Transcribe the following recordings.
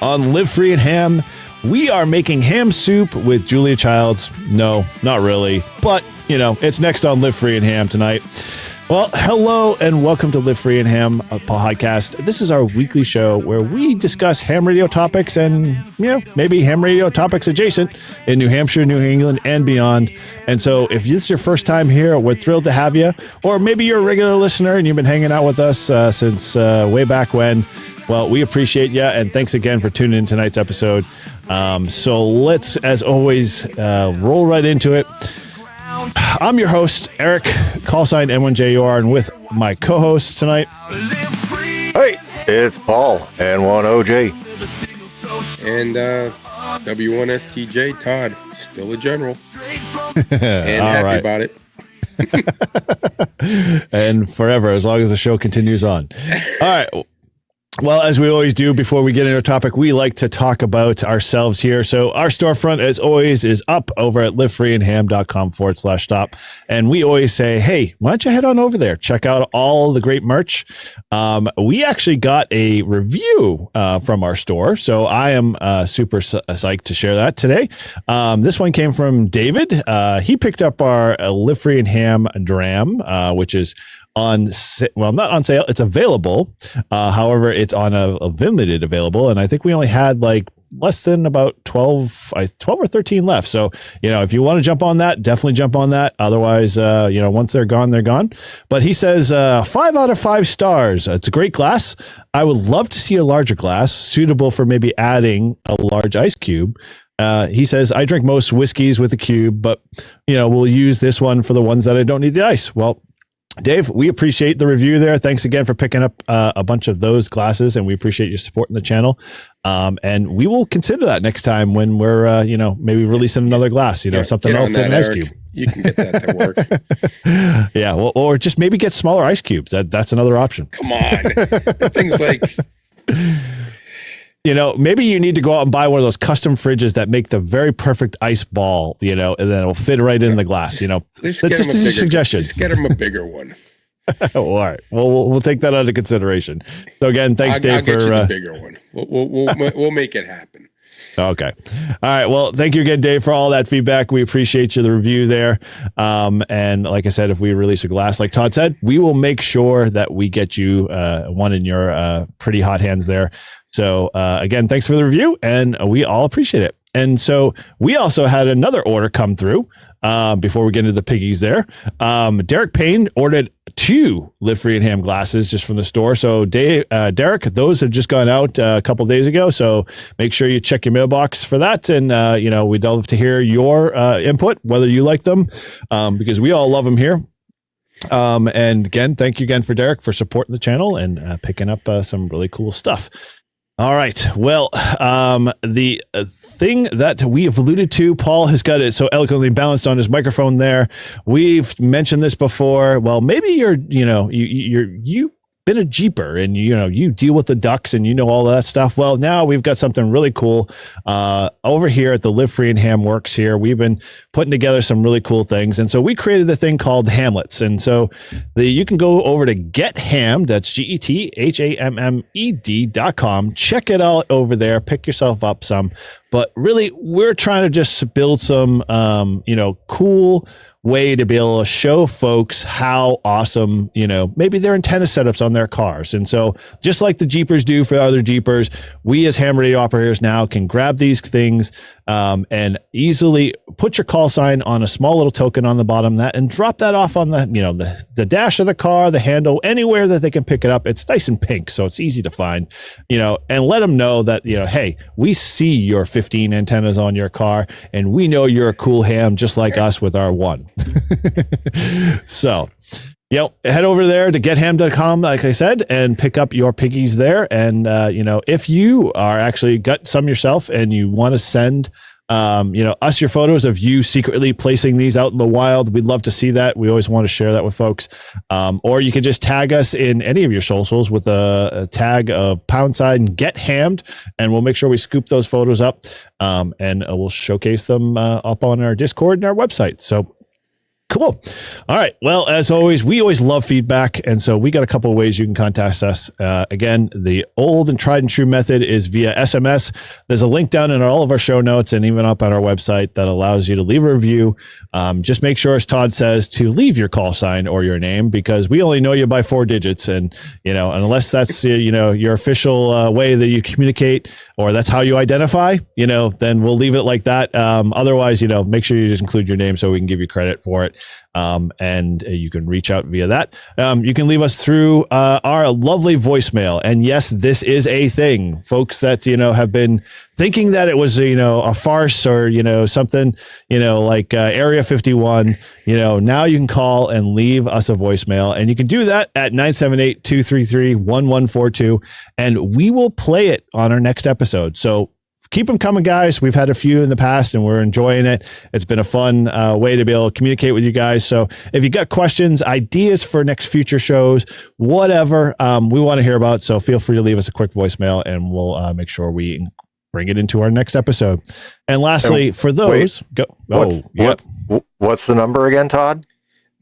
On Live Free and Ham, we are making ham soup with Julia Childs. No, not really, but it's next on Live Free and Ham tonight. Well, hello and welcome to Live Free and Ham podcast. This is our weekly show where we discuss ham radio topics and, maybe ham radio topics adjacent in New Hampshire, New England, and beyond. And so if this is your first time here, we're thrilled to have you. Or maybe you're a regular listener and you've been hanging out with us since way back when. Well, we appreciate you, and thanks again for tuning in tonight's episode. So let's, as always, roll right into it. I'm your host, Eric, callsign N1JUR, and with my co-host tonight. Hey, it's Paul, N1OJ. And W1STJ, Todd, still a general. And happy about it. And forever, as long as the show continues on. All right. Well, as we always do before we get into a topic, we like to talk about ourselves here. So our storefront, as always, is up over at livefreeandham.com/stop. And we always say, hey, why don't you head on over there? Check out all the great merch. We actually got a review from our store. So I am super psyched to share that today. This one came from David. He picked up our Live Free and Ham dram, which is not on sale. It's available. However, it's on a limited available. And I think we only had like less than about 12 or 13 left. So, if you want to jump on that, definitely jump on that. Otherwise, once they're gone, they're gone. But he says 5 out of 5 stars. It's a great glass. I would love to see a larger glass suitable for maybe adding a large ice cube. He says, I drink most whiskeys with a cube, but, we'll use this one for the ones that I don't need the ice. Well, Dave, we appreciate the review there. Thanks again for picking up a bunch of those glasses, and we appreciate you supporting the channel. And we will consider that next time when we're, maybe releasing another glass, something else than an ice cube. You can get that to work. Yeah, well, or just maybe get smaller ice cubes. That's another option. Come on. Things like... maybe you need to go out and buy one of those custom fridges that make the very perfect ice ball, and then it'll fit right in the glass, Just a suggestion. Just get them a bigger one. All right. Well, we'll take that under consideration. So again, thanks, Dave, I'll get you the bigger one. We'll make it happen. Okay. All right. Well, thank you again, Dave, for all that feedback. We appreciate you, the review there. And like I said, if we release a glass, like Todd said, we will make sure that we get you one in your pretty hot hands there. So again, thanks for the review, and we all appreciate it. And so we also had another order come through before we get into the piggies there. Derek Payne ordered 2 Live Free and Ham glasses just from the store. So Derek, those have just gone out a couple of days ago. So make sure you check your mailbox for that. And, we'd love to hear your input, whether you like them, because we all love them here. And again, thank you again for Derek for supporting the channel and picking up some really cool stuff. All right. Well, the thing that we have alluded to, Paul has got it so eloquently balanced on his microphone there. We've mentioned this before. Well, maybe you've been a Jeeper and you deal with the ducks and all that stuff. Well, now we've got something really cool over here at the Live Free and Ham Works here. We've been putting together some really cool things, and so we created the thing called Hamlets. And so you can go over to Get Hammed. That's GETHAMMED.com. Check it out over there. Pick yourself up some. But really, we're trying to just build some cool way to be able to show folks how awesome, maybe their antenna setups on their cars. And so just like the Jeepers do for other Jeepers, we as ham radio operators now can grab these things and easily put your call sign on a small little token on the bottom of that and drop that off on the dash of the car, the handle, anywhere that they can pick it up. It's nice and pink, so it's easy to find, and let them know that, hey, we see your 15 antennas on your car and we know you're a cool ham just like us with our one. So, head over there to getham.com, like I said, and pick up your piggies there. And, if you are actually got some yourself and you want to send, us your photos of you secretly placing these out in the wild, we'd love to see that. We always want to share that with folks. Or you can just tag us in any of your socials with a tag of # and Get Hammed, and we'll make sure we scoop those photos up, and we'll showcase them up on our Discord and our website. So Cool. All right. Well, as always, we always love feedback. And so we got a couple of ways you can contact us. Again, the old and tried and true method is via SMS. There's a link down in all of our show notes and even up on our website that allows you to leave a review. Just make sure, as Todd says, to leave your call sign or your name, because we only know you by 4 digits. And, unless that's, your official way that you communicate, or that's how you identify, then we'll leave it like that. Otherwise, make sure you just include your name so we can give you credit for it. And you can reach out via that. You can leave us through our lovely voicemail. And yes, this is a thing. Folks that, have been thinking that it was, a farce or, something, like Area 51, now you can call and leave us a voicemail. And you can do that at 978-233-1142. And we will play it on our next episode. So keep them coming, guys. We've had a few in the past and we're enjoying it. It's been a fun way to be able to communicate with you guys. So if you got questions, ideas for next future shows, whatever, we want to hear about. So feel free to leave us a quick voicemail and we'll make sure we bring it into our next episode. And lastly, for those, what's the number again, Todd?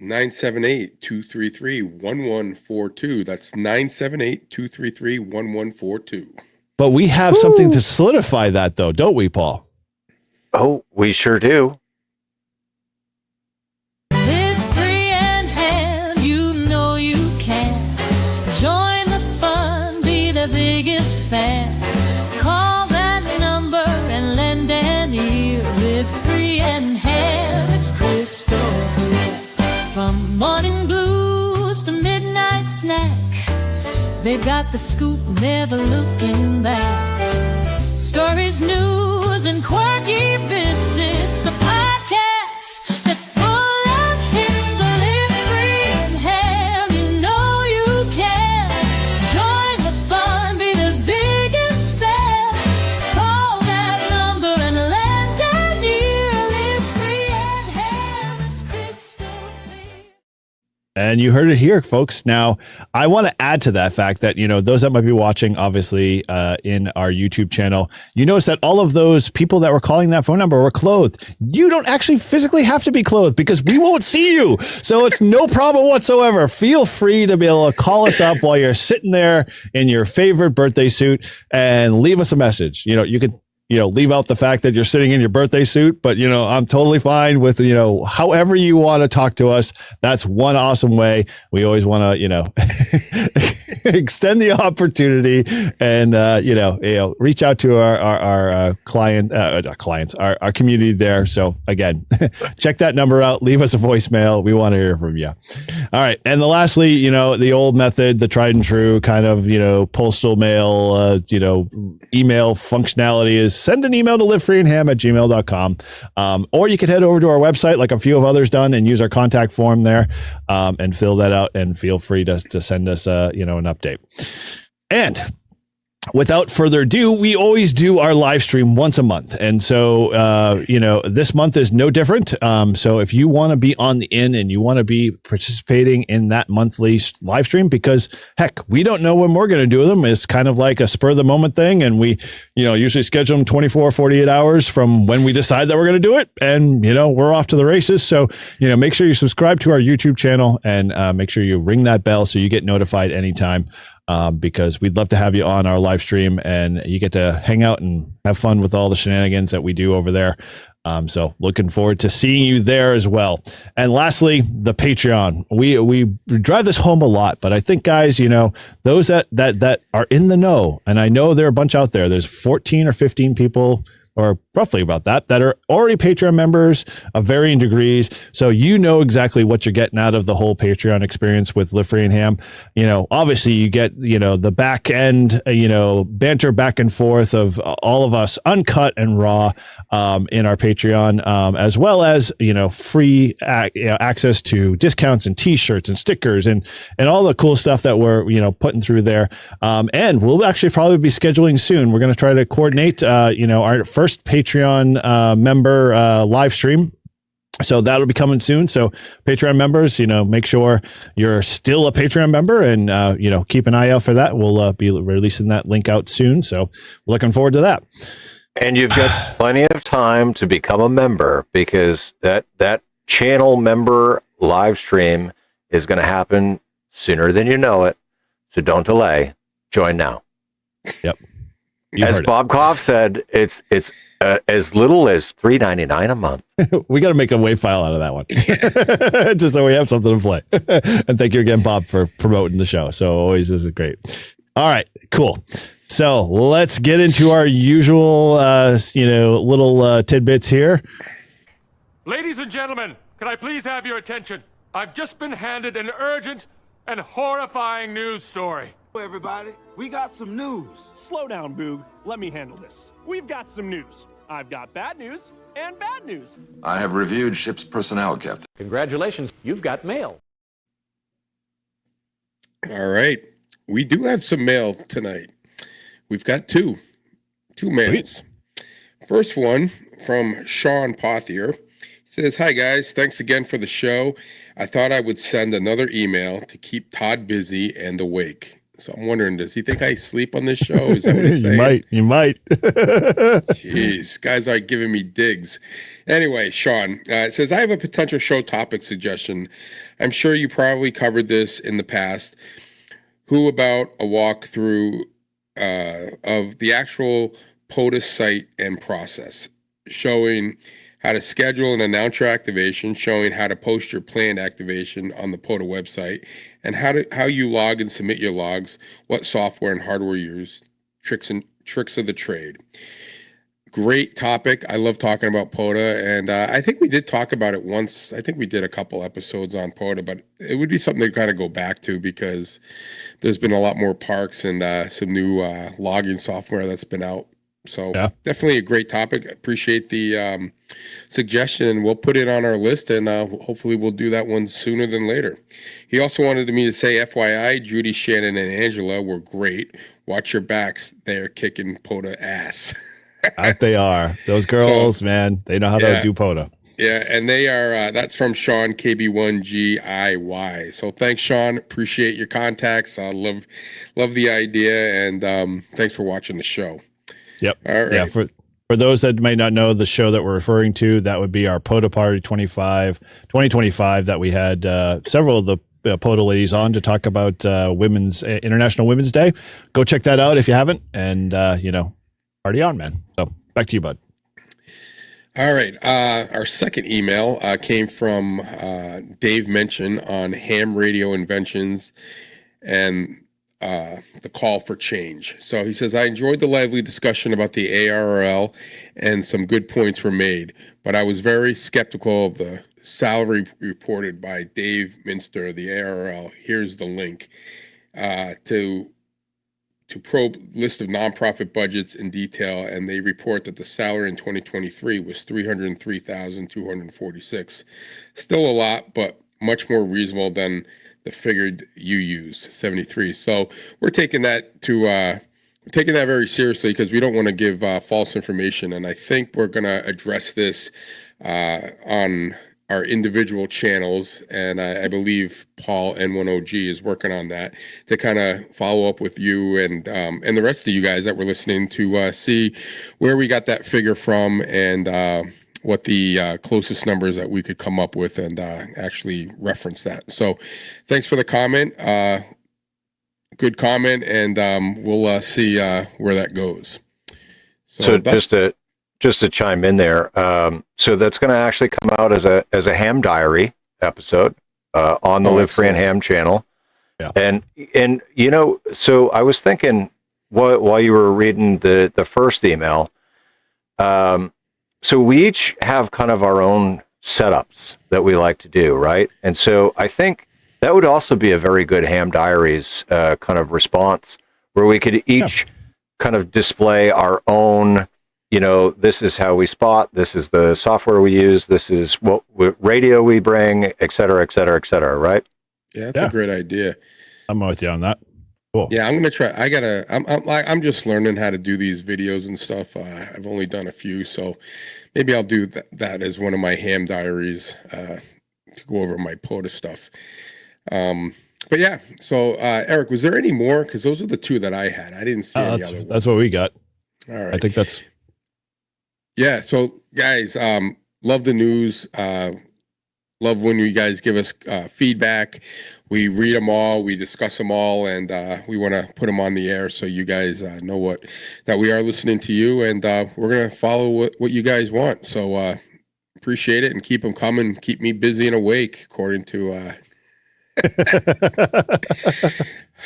978-233-1142. That's 978-233-1142. But we have something to solidify that, though, don't we, Paul? Oh, we sure do. Live free and hand, you know you can. Join the fun, be the biggest fan. Call that number and lend an ear. Live free and hand, it's crystal clear. From morning blues to midnight snack, they've got the scoop, never looking back. Stories, news, and quirky bits. It's the podcast that's full of hits. So live free and have, you know you can. Join the fun, be the biggest fan. Call that number and lend an ear. Live free and have, it's crystal clear. And you heard it here, folks. Now, I want to add to that fact that, those that might be watching, obviously, in our YouTube channel, you notice that all of those people that were calling that phone number were clothed. You don't actually physically have to be clothed because we won't see you. So it's no problem whatsoever. Feel free to be able to call us up while you're sitting there in your favorite birthday suit and leave us a message. You could leave out the fact that you're sitting in your birthday suit, but, I'm totally fine with, however you want to talk to us. That's one awesome way. We always want to, extend the opportunity and, reach out to our clients, our community there. So again, check that number out. Leave us a voicemail. We want to hear from you. All right. And lastly, the old method, the tried and true kind of, postal mail, email functionality is send an email to livefreeandham@gmail.com. Or you could head over to our website, like a few of others done, and use our contact form there, and fill that out, and feel free to send us, an update. And without further ado, we always do our live stream once a month. And so, this month is no different. So if you want to be on the in and you want to be participating in that monthly live stream, because heck, we don't know when we're going to do them. It's kind of like a spur of the moment thing. And we, usually schedule them 24, 48 hours from when we decide that we're going to do it. And, we're off to the races. So, make sure you subscribe to our YouTube channel and make sure you ring that bell so you get notified anytime. Because we'd love to have you on our live stream and you get to hang out and have fun with all the shenanigans that we do over there. So looking forward to seeing you there as well. And lastly, the Patreon. We drive this home a lot, but I think, guys, those that are in the know, and I know there are a bunch out there. There's 14 or 15 people, or roughly about that are already Patreon members of varying degrees. So exactly what you're getting out of the whole Patreon experience with Live Free and Ham. Obviously you get, the back end, banter back and forth of all of us uncut and raw in our Patreon, as well as, free access to discounts and t-shirts and stickers and all the cool stuff that we're, putting through there. And we'll actually probably be scheduling soon. We're going to try to coordinate, our first Patreon member live stream. So that'll be coming soon. So Patreon members, make sure you're still a Patreon member and, keep an eye out for that. We'll be releasing that link out soon. So looking forward to that. And you've got plenty of time to become a member because that channel member live stream is going to happen sooner than you know it. So don't delay. Join now. Yep. As Bob Koff said, it's as little as $3.99 a month. We got to make a WAV file out of that one, just so we have something to play. And thank you again, Bob, for promoting the show. So always is great. All right, cool. So let's get into our usual, little tidbits here. Ladies and gentlemen, can I please have your attention? I've just been handed an urgent and horrifying news story. Everybody, we got some news. Slow down, Boog. Let me handle this. We've got some news. I've got bad news and bad news. I have reviewed ship's personnel, Captain. Congratulations, you've got mail. All right. We do have some mail tonight. We've got two mails. First one from Sean Pothier. He says, "Hi guys, thanks again for the show. I thought I would send another email to keep Todd busy and awake." So I'm wondering, does he think I sleep on this show? Is that what he's saying? You might. Jeez, guys are giving me digs. Anyway, Sean, it says, "I have a potential show topic suggestion. I'm sure you probably covered this in the past. Who about a walkthrough of the actual POTA site and process, showing how to schedule and announce your activation, showing how to post your planned activation on the POTA website, and how you log and submit your logs, what software and hardware you use, tricks of the trade." Great topic. I love talking about POTA, and I think we did talk about it once. I think we did a couple episodes on POTA, but it would be something to kind of go back to because there's been a lot more parks and some new logging software that's been out. So definitely a great topic. Appreciate the suggestion. We'll put it on our list, and hopefully we'll do that one sooner than later. He also wanted me to say, FYI, Judy, Shannon, and Angela were great. Watch your backs. They're kicking POTA ass. Out they are. Those girls, man, they know how to do POTA. Yeah, and they are, that's from Sean, KB1GIY. So thanks, Sean. Appreciate your contacts. I love the idea, and thanks for watching the show. Yep. All right. Yeah, for those that may not know the show that we're referring to, that would be our POTA Party 2025 that we had several of the POTA ladies on to talk about International Women's Day. Go check that out if you haven't, and party on, man. So back to you, bud. All right. Our second email came from Dave Mention on ham radio inventions and the call for change. So he says, "I enjoyed the lively discussion about the ARRL and some good points were made, but I was very skeptical of the salary reported by Dave Minster, the ARRL. Here's the link to probe list of nonprofit budgets in detail, and they report that the salary in 2023 was $303,246. Still a lot, but much more reasonable than the figure you used, 73. So we're taking that very seriously because we don't want to give false information, and I think we're going to address this on our individual channels, and I believe Paul N1OG is working on that to kind of follow up with you and the rest of you guys that were listening to see where we got that figure from and what the closest numbers that we could come up with and actually reference that. So thanks for the comment. Good comment, and we'll see where that goes. So just to chime in there, so that's going to actually come out as a ham diary episode on the Live Free and Ham channel. Yeah. And so I was thinking while you were reading the first email, so we each have kind of our own setups that we like to do, right? And so I think that would also be a very good ham diaries kind of response where we could each kind of display our own. This is how we spot, this is the software we use, this is what radio we bring, et cetera, et cetera, et cetera, right? Yeah, that's a great idea. I'm with you on that. Cool. Yeah, I'm going to try. I'm just learning how to do these videos and stuff. I've only done a few, so maybe I'll do that as one of my ham diaries to go over my POTA stuff. But yeah, so Eric, was there any more? Because those are the two that I had. I didn't see any other ones. That's what we got. All right. I think that's... Yeah, so guys, love the news. love when you guys give us feedback. We read them all, we discuss them all, and we want to put them on the air so you guys know that we are listening to you, and we're going to follow what you guys want. So appreciate it, and keep them coming. Keep me busy and awake, according to...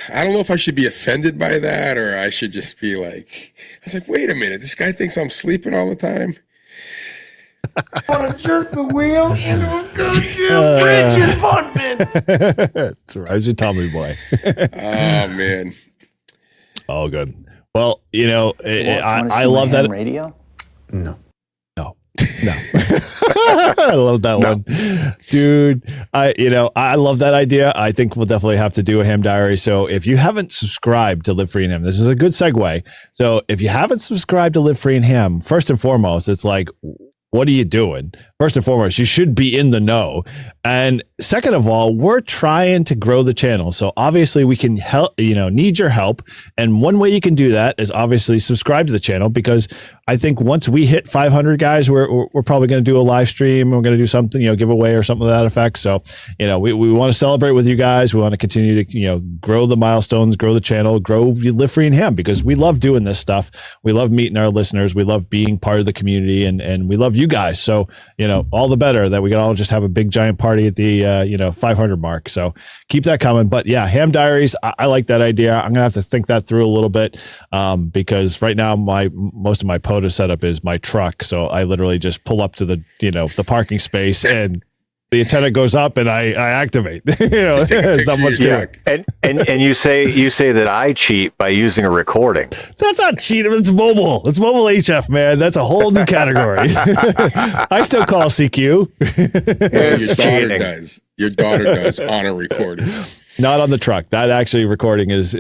I don't know if I should be offended by that, or I should just be like... I was like, wait a minute, this guy thinks I'm sleeping all the time? I want to jerk the wheel into a goddamn bridge in fun bin. That's right, you Tommy boy. Oh man. Oh, good. Well, I love that Radio? No. I love that one, dude. I love that idea. I think we'll definitely have to do a ham diary. So if you haven't subscribed to Live Free and Ham, this is a good segue. So if you haven't subscribed to Live Free and Ham, first and foremost, it's like, what are you doing? First and foremost, you should be in the know. And second of all, we're trying to grow the channel. So obviously we can help, need your help. And one way you can do that is obviously subscribe to the channel, because I think once we hit 500 guys, we're probably going to do a live stream. We're going to do something, giveaway or something to that effect. So, we want to celebrate with you guys. We want to continue to, grow the milestones, grow the channel, grow Live Free and Ham, because we love doing this stuff. We love meeting our listeners. We love being part of the community, and we love you guys. So, all the better that we can all just have a big giant party at the, 500 mark. So keep that coming. But yeah, ham diaries. I like that idea. I'm going to have to think that through a little bit, because right now most of my POTA setup is my truck. So I literally just pull up to the, the parking space, and the antenna goes up and I activate. There's not much to it. And you say that I cheat by using a recording. That's not cheating. It's mobile. It's mobile HF, man. That's a whole new category. I still call CQ. Well, your daughter does. Your daughter does on a recording. Not on the truck. That actually recording is,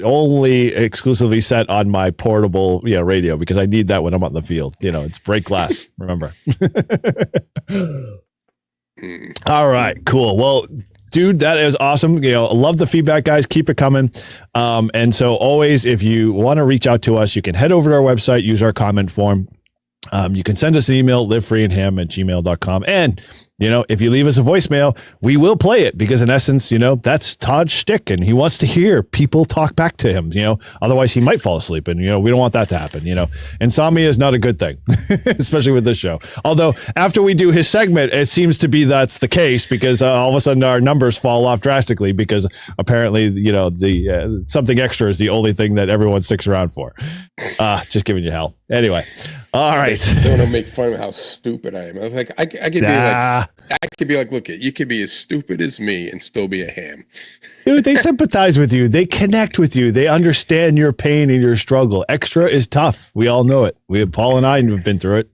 only exclusively set on my portable, radio, because I need that when I'm on the field. It's break glass. Remember. All right, cool. Well, dude, that is awesome. Love the feedback, guys. Keep it coming. And so always, if you want to reach out to us, you can head over to our website, use our comment form. You can send us an email, livefreeandham@gmail.com. And, if you leave us a voicemail, we will play it, because in essence, that's Todd's shtick, and he wants to hear people talk back to him, otherwise he might fall asleep, and, we don't want that to happen. Insomnia is not a good thing, especially with this show. Although after we do his segment, it seems to be that's the case, because all of a sudden our numbers fall off drastically, because apparently, the something extra is the only thing that everyone sticks around for. Just giving you hell. Anyway. All right. They want to make fun of how stupid I am. I was like, I could be like, look, you could be as stupid as me and still be a ham. Dude, they sympathize with you. They connect with you. They understand your pain and your struggle. Extra is tough. We all know it. Paul and I have been through it.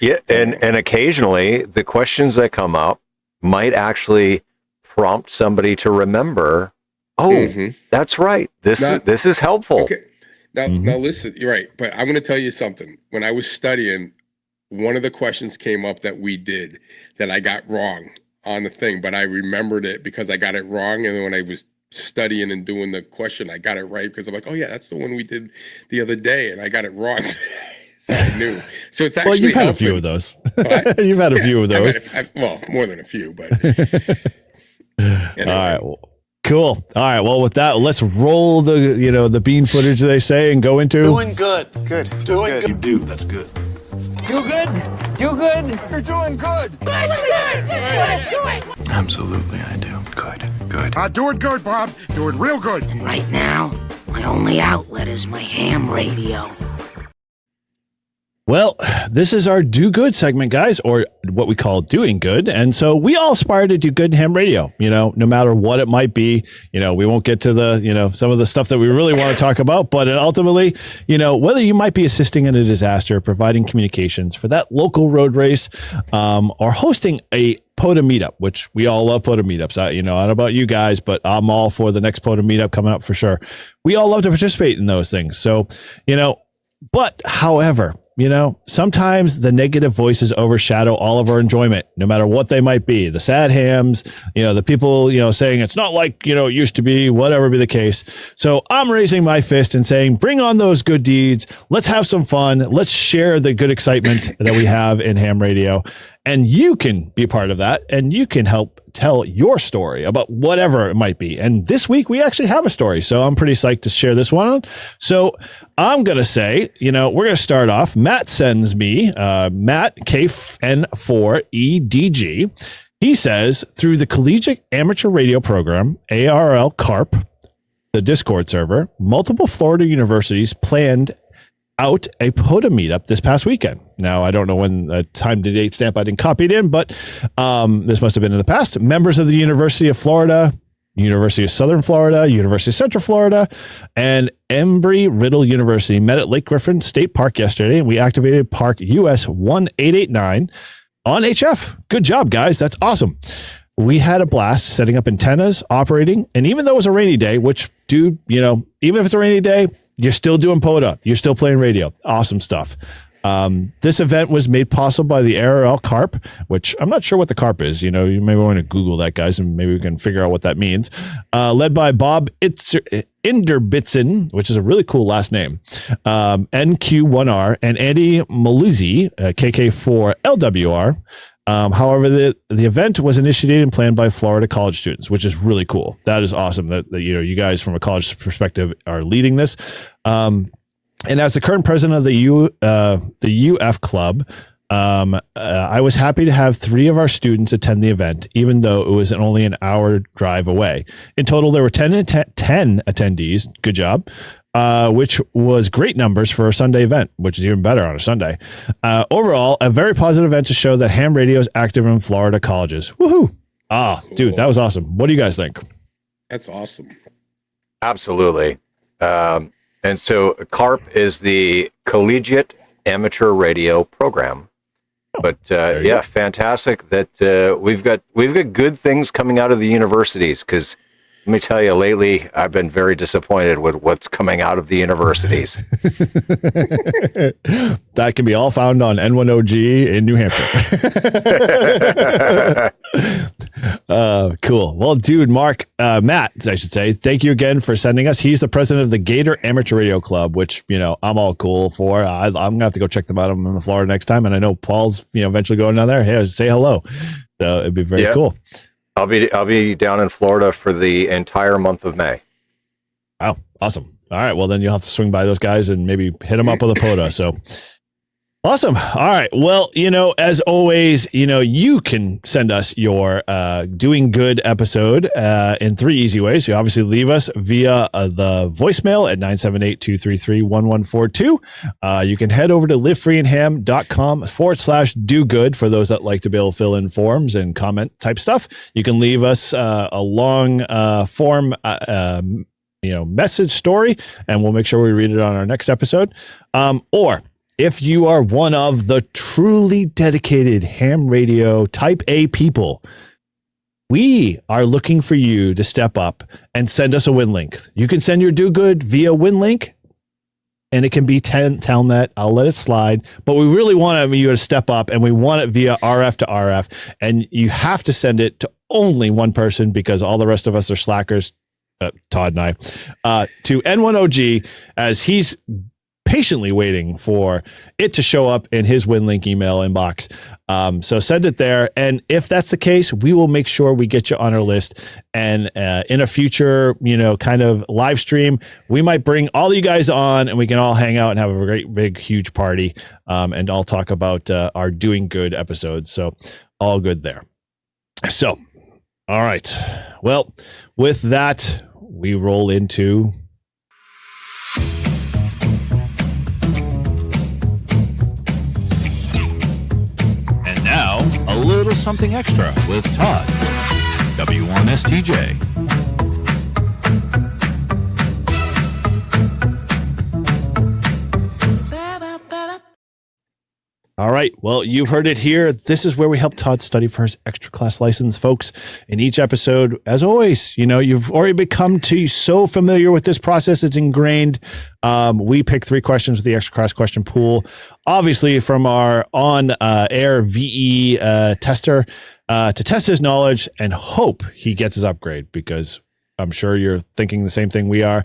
Yeah, and occasionally the questions that come up might actually prompt somebody to remember, that's right. This is helpful. Okay. Now listen, you're right, but I'm going to tell you something. When I was studying, one of the questions came up that we did that I got wrong on the thing, but I remembered it because I got it wrong. And then when I was studying and doing the question, I got it right, because I'm like, oh yeah, that's the one we did the other day, and I got it wrong. So I knew. So it's actually you've had a few of those. You've had a few of those. Well, more than a few, but All anyway. right. Well, cool. All right. Well, with that, let's roll the bean footage, they say, and go into Doing good. Good. Doing good. You do, that's good. Do good? Do good? You're doing good. Absolutely, I do. Good. Doing good, Bob. Doing real good. Right now, my only outlet is my ham radio. Well, this is our Do Good segment, guys, or what we call Doing Good. And so we all aspire to do good in ham radio, no matter what it might be. We won't get to the, some of the stuff that we really want to talk about, but ultimately, whether you might be assisting in a disaster, providing communications for that local road race, or hosting a POTA meetup, which we all love POTA meetups. I don't know about you guys, but I'm all for the next POTA meetup coming up for sure. We all love to participate in those things. So, but however, sometimes the negative voices overshadow all of our enjoyment, no matter what they might be. The sad hams, the people, saying it's not like, it used to be, whatever be the case. So I'm raising my fist and saying, bring on those good deeds. Let's have some fun. Let's share the good excitement that we have in ham radio. And you can be part of that, and you can help tell your story about whatever it might be. And this week we actually have a story, so I'm pretty psyched to share this one. So I'm going to say, we're going to start off. Matt sends me, Matt KN4EDG. He says, through the Collegiate Amateur Radio Program, ARL CARP, the Discord server, multiple Florida universities planned out a POTA meetup this past weekend. Now, I don't know when the time to date stamp I didn't copy it in, but this must have been in the past. Members of the University of Florida, University of Southern Florida, University of Central Florida, and Embry-Riddle University met at Lake Griffin State Park yesterday, and we activated Park US 1889 on HF. Good job, guys. That's awesome. We had a blast setting up antennas, operating, and even though it was a rainy day, which, dude, even if it's a rainy day, you're still doing POTA. You're still playing radio. Awesome stuff. This event was made possible by the ARL CARP, which I'm not sure what the CARP is. You may want to Google that, guys, and maybe we can figure out what that means. Led by Bob Inderbitsen, which is a really cool last name, NQ1R, and Andy Maluzzi, KK4LWR. However, the event was initiated and planned by Florida college students, which is really cool. That is awesome that you guys from a college perspective are leading this. And as the current president of the UF club, I was happy to have 3 of our students attend the event, even though it was only an hour drive away. In total, there were 10 attendees. Good job. Which was great numbers for a Sunday event, which is even better on a Sunday. Overall, a very positive event to show that ham radio is active in Florida colleges. Woohoo! Cool. Dude, that was awesome. What do you guys think? That's awesome. Absolutely. And so CARP is the Collegiate Amateur Radio Program. But yeah, fantastic that we've got good things coming out of the universities, because let me tell you, lately, I've been very disappointed with what's coming out of the universities. That can be all found on N1OG in New Hampshire. Cool. Well, dude, Matt, I should say, thank you again for sending us. He's the president of the Gator Amateur Radio Club, which, I'm all cool for. I'm going to have to go check them out. I'm in Florida next time. And I know Paul's, eventually going down there. Hey, say hello. So it'd be very cool. I'll be down in Florida for the entire month of May. Wow, awesome. All right, well then you'll have to swing by those guys and maybe hit them up with a POTA. So awesome. All right. Well, as always, you can send us your doing good episode in 3 easy ways. You obviously leave us via the voicemail at 978-233-1142. You can head over to livefreeandham.com/do good for those that like to be able to fill in forms and comment type stuff. You can leave us a long form message story, and we'll make sure we read it on our next episode. Or if you are one of the truly dedicated ham radio type A people, we are looking for you to step up and send us a win link. You can send your do good via win link, and it can be Telnet. I'll let it slide, but we really want you to step up, and we want it via RF to RF, and you have to send it to only one person, because all the rest of us are slackers, Todd and I, to N1OG, as he's patiently waiting for it to show up in his WinLink email inbox. So send it there. And if that's the case, we will make sure we get you on our list. And in a future, kind of live stream, we might bring all you guys on, and we can all hang out and have a great, big, huge party. And I'll talk about our doing good episodes. So all good there. So, all right. Well, with that, we roll into now, a little something extra with Todd, W1STJ. All right. Well, you've heard it here. This is where we help Todd study for his extra class license, folks. In each episode, as always, you've already become so familiar with this process. It's ingrained. We pick 3 questions with the extra class question pool, obviously from our on-air VE tester, to test his knowledge and hope he gets his upgrade, because I'm sure you're thinking the same thing we are.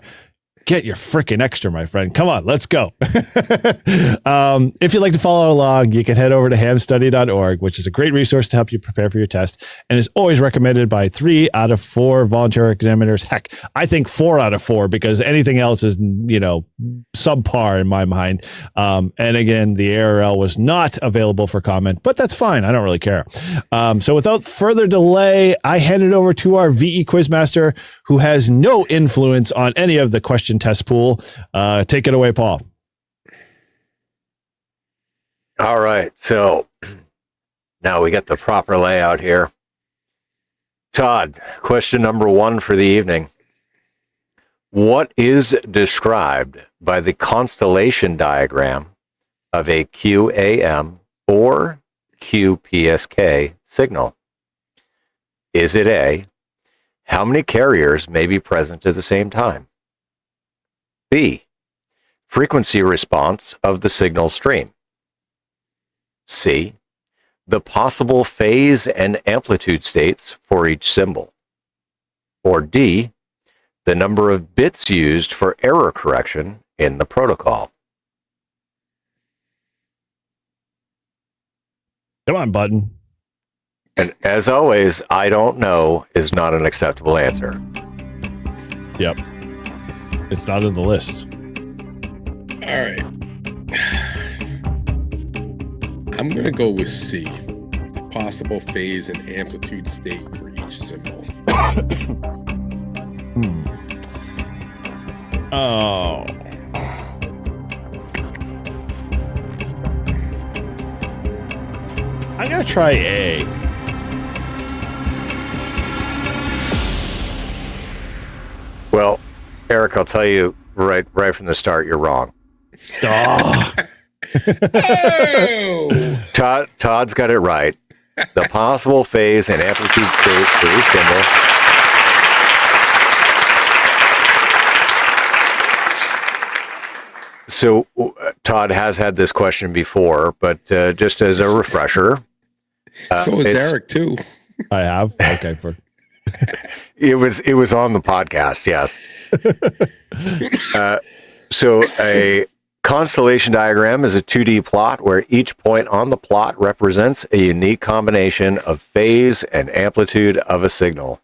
Get your freaking extra, my friend. Come on, let's go. If you'd like to follow along, you can head over to hamstudy.org, which is a great resource to help you prepare for your test and is always recommended by 3 out of 4 volunteer examiners. Heck, I think 4 out of 4 because anything else is, subpar in my mind. And again, the ARL was not available for comment, but that's fine. I don't really care. So without further delay, I hand it over to our VE Quizmaster, who has no influence on any of the question test pool. Take it away, Paul. All right. So now we got the proper layout here. Todd, question number 1 for the evening. What is described by the constellation diagram of a QAM or QPSK signal? Is it A, how many carriers may be present at the same time? B, frequency response of the signal stream. C, the possible phase and amplitude states for each symbol. Or D, the number of bits used for error correction in the protocol. Come on, button. And as always, I don't know is not an acceptable answer. Yep. It's not in the list. All right. I'm going to go with C. The possible phase and amplitude state for each symbol. Oh. I'm going to try A. Well, Eric, I'll tell you right from the start, you're wrong. Oh. Oh! Todd's got it right. The possible phase and amplitude states for each symbol. So Todd has had this question before, but just as a refresher. So is Eric too. I have. Okay, It was on the podcast, yes. So a constellation diagram is a 2D plot where each point on the plot represents a unique combination of phase and amplitude of a signal.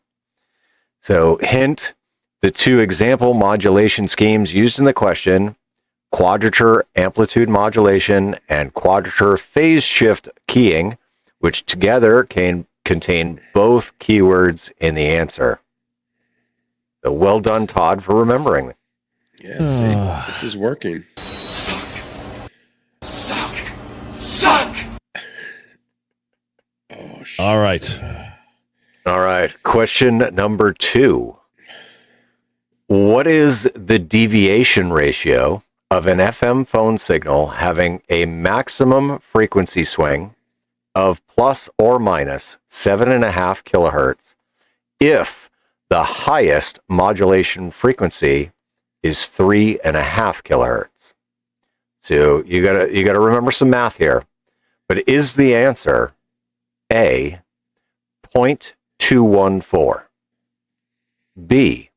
So hint, the 2 example modulation schemes used in the question, quadrature amplitude modulation and quadrature phase shift keying, which together can contain both keywords in the answer. So well done, Todd, for remembering. Yeah, see, this is working. Suck! Oh, shit. All right. All right. Question number 2. What is the deviation ratio of an FM phone signal having a maximum frequency swing of plus or minus 7.5 kilohertz if the highest modulation frequency is 3.5 kilohertz? So you gotta remember some math here. But is the answer A, 0.214, B,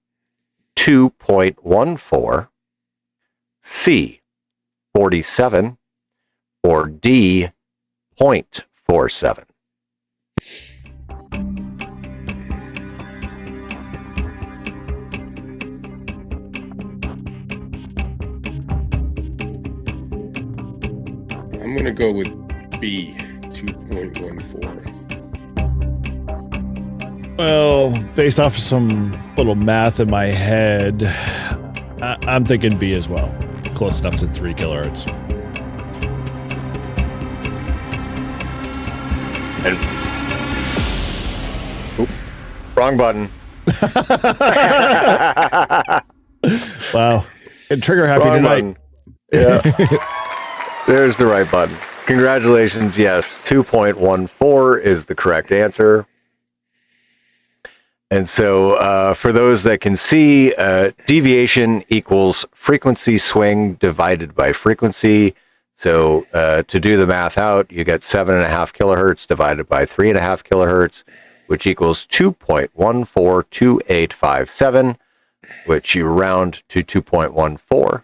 2.14, C, 47, or D, 0.47? I'm going to go with B, 2.14. Well, based off of some little math in my head, I'm thinking B as well. Close enough to 3 kilohertz. And wrong button. Wow. And trigger happy Wrong tonight. button. Yeah. There's the right button. Congratulations. Yes, 2.14 is the correct answer. And so for those that can see, deviation equals frequency swing divided by frequency. So to do the math out, you get 7.5 kilohertz divided by 3.5 kilohertz, which equals 2.142857. which you round to 2.14.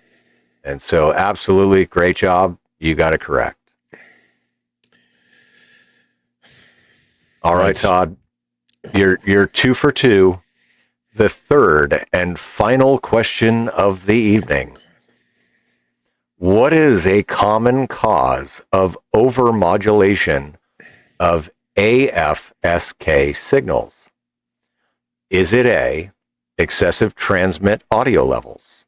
And so absolutely great job. You got it correct. All right, Todd. You're 2 for 2. The third and final question of the evening. What is a common cause of overmodulation of AFSK signals? Is it A, excessive transmit audio levels?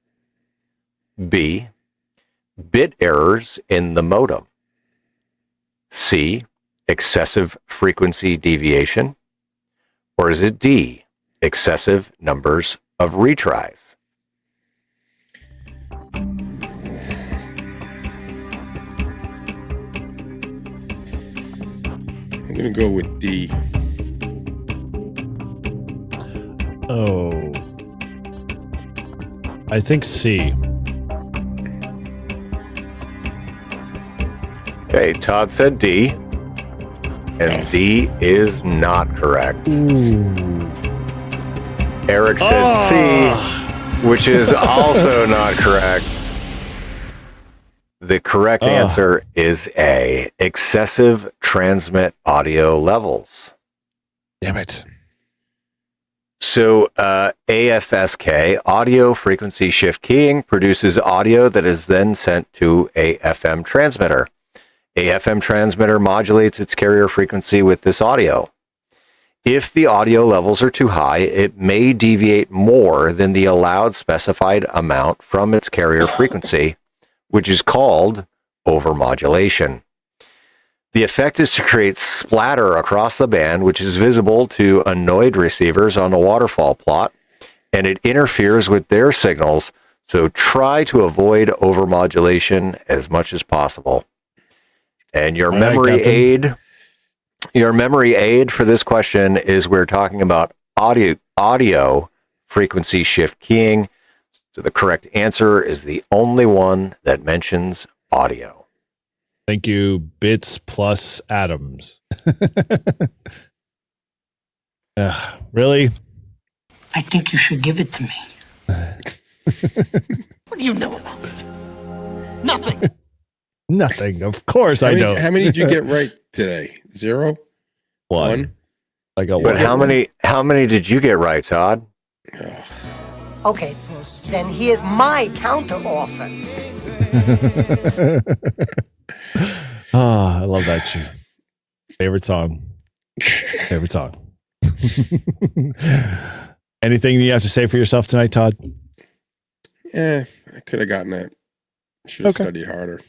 B, bit errors in the modem? C, excessive frequency deviation? Or is it D, excessive numbers of retries? I'm going to go with D. Oh. I think C. Okay, Todd said D. And D is not correct. Eric said C, which is also not correct. The correct answer is A, excessive transmit audio levels. Damn it. So AFSK, audio frequency shift keying, produces audio that is then sent to a FM transmitter. A FM transmitter modulates its carrier frequency with this audio. If the audio levels are too high, it may deviate more than the allowed specified amount from its carrier frequency, which is called overmodulation. The effect is to create splatter across the band, which is visible to annoyed receivers on a waterfall plot, and it interferes with their signals, so try to avoid overmodulation as much as possible. And your memory aid for this question is we're talking about audio frequency shift keying. So the correct answer is the only one that mentions audio. Thank you, Bits plus Atoms. Really? I think you should give it to me. What do you know about it? Nothing. Nothing. Of course I don't. How many did you get right today? 0? One. I got But one. how many did you get right, Todd? Okay, then here's my counter-offer. I love that tune. Favorite song. Anything you have to say for yourself tonight, Todd? Yeah, I could have gotten that. Should have studied harder.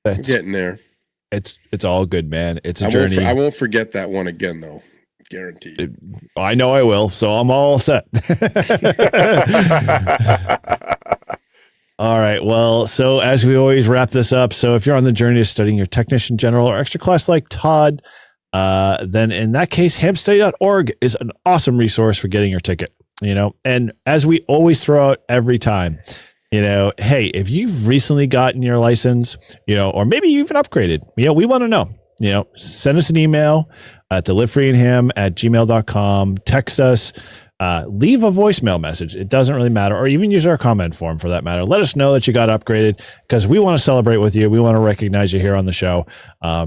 I'm getting there. It's all good, man. It's a journey. I won't forget that one again, though. Guaranteed. I know I will, so I'm all set. All right. Well, so as we always wrap this up, so if you're on the journey to studying your technician general or extra class like Todd, then in that case, hamstudy.org is an awesome resource for getting your ticket. And as we always throw out every time, hey, if you've recently gotten your license, or maybe you even upgraded, we want to know. Send us an email to livefreeandham@gmail.com. Text us, leave a voicemail message. It doesn't really matter, or even use our comment form for that matter. Let us know that you got upgraded because we want to celebrate with you. We want to recognize you here on the show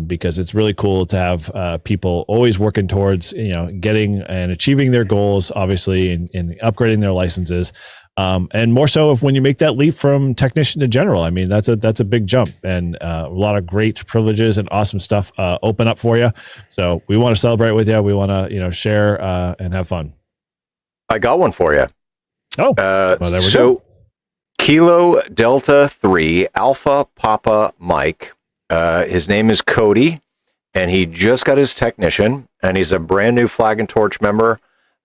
because it's really cool to have people always working towards, getting and achieving their goals, obviously, in upgrading their licenses. And more so if when you make that leap from technician to general, I mean, that's a big jump and a lot of great privileges and awesome stuff open up for you. So we want to celebrate with you. We want to, share and have fun. I got one for you. Oh, well, there we so go. Kilo Delta 3 Alpha Papa Mike. His name is Cody, and he just got his technician, and he's a brand new Flag and Torch member.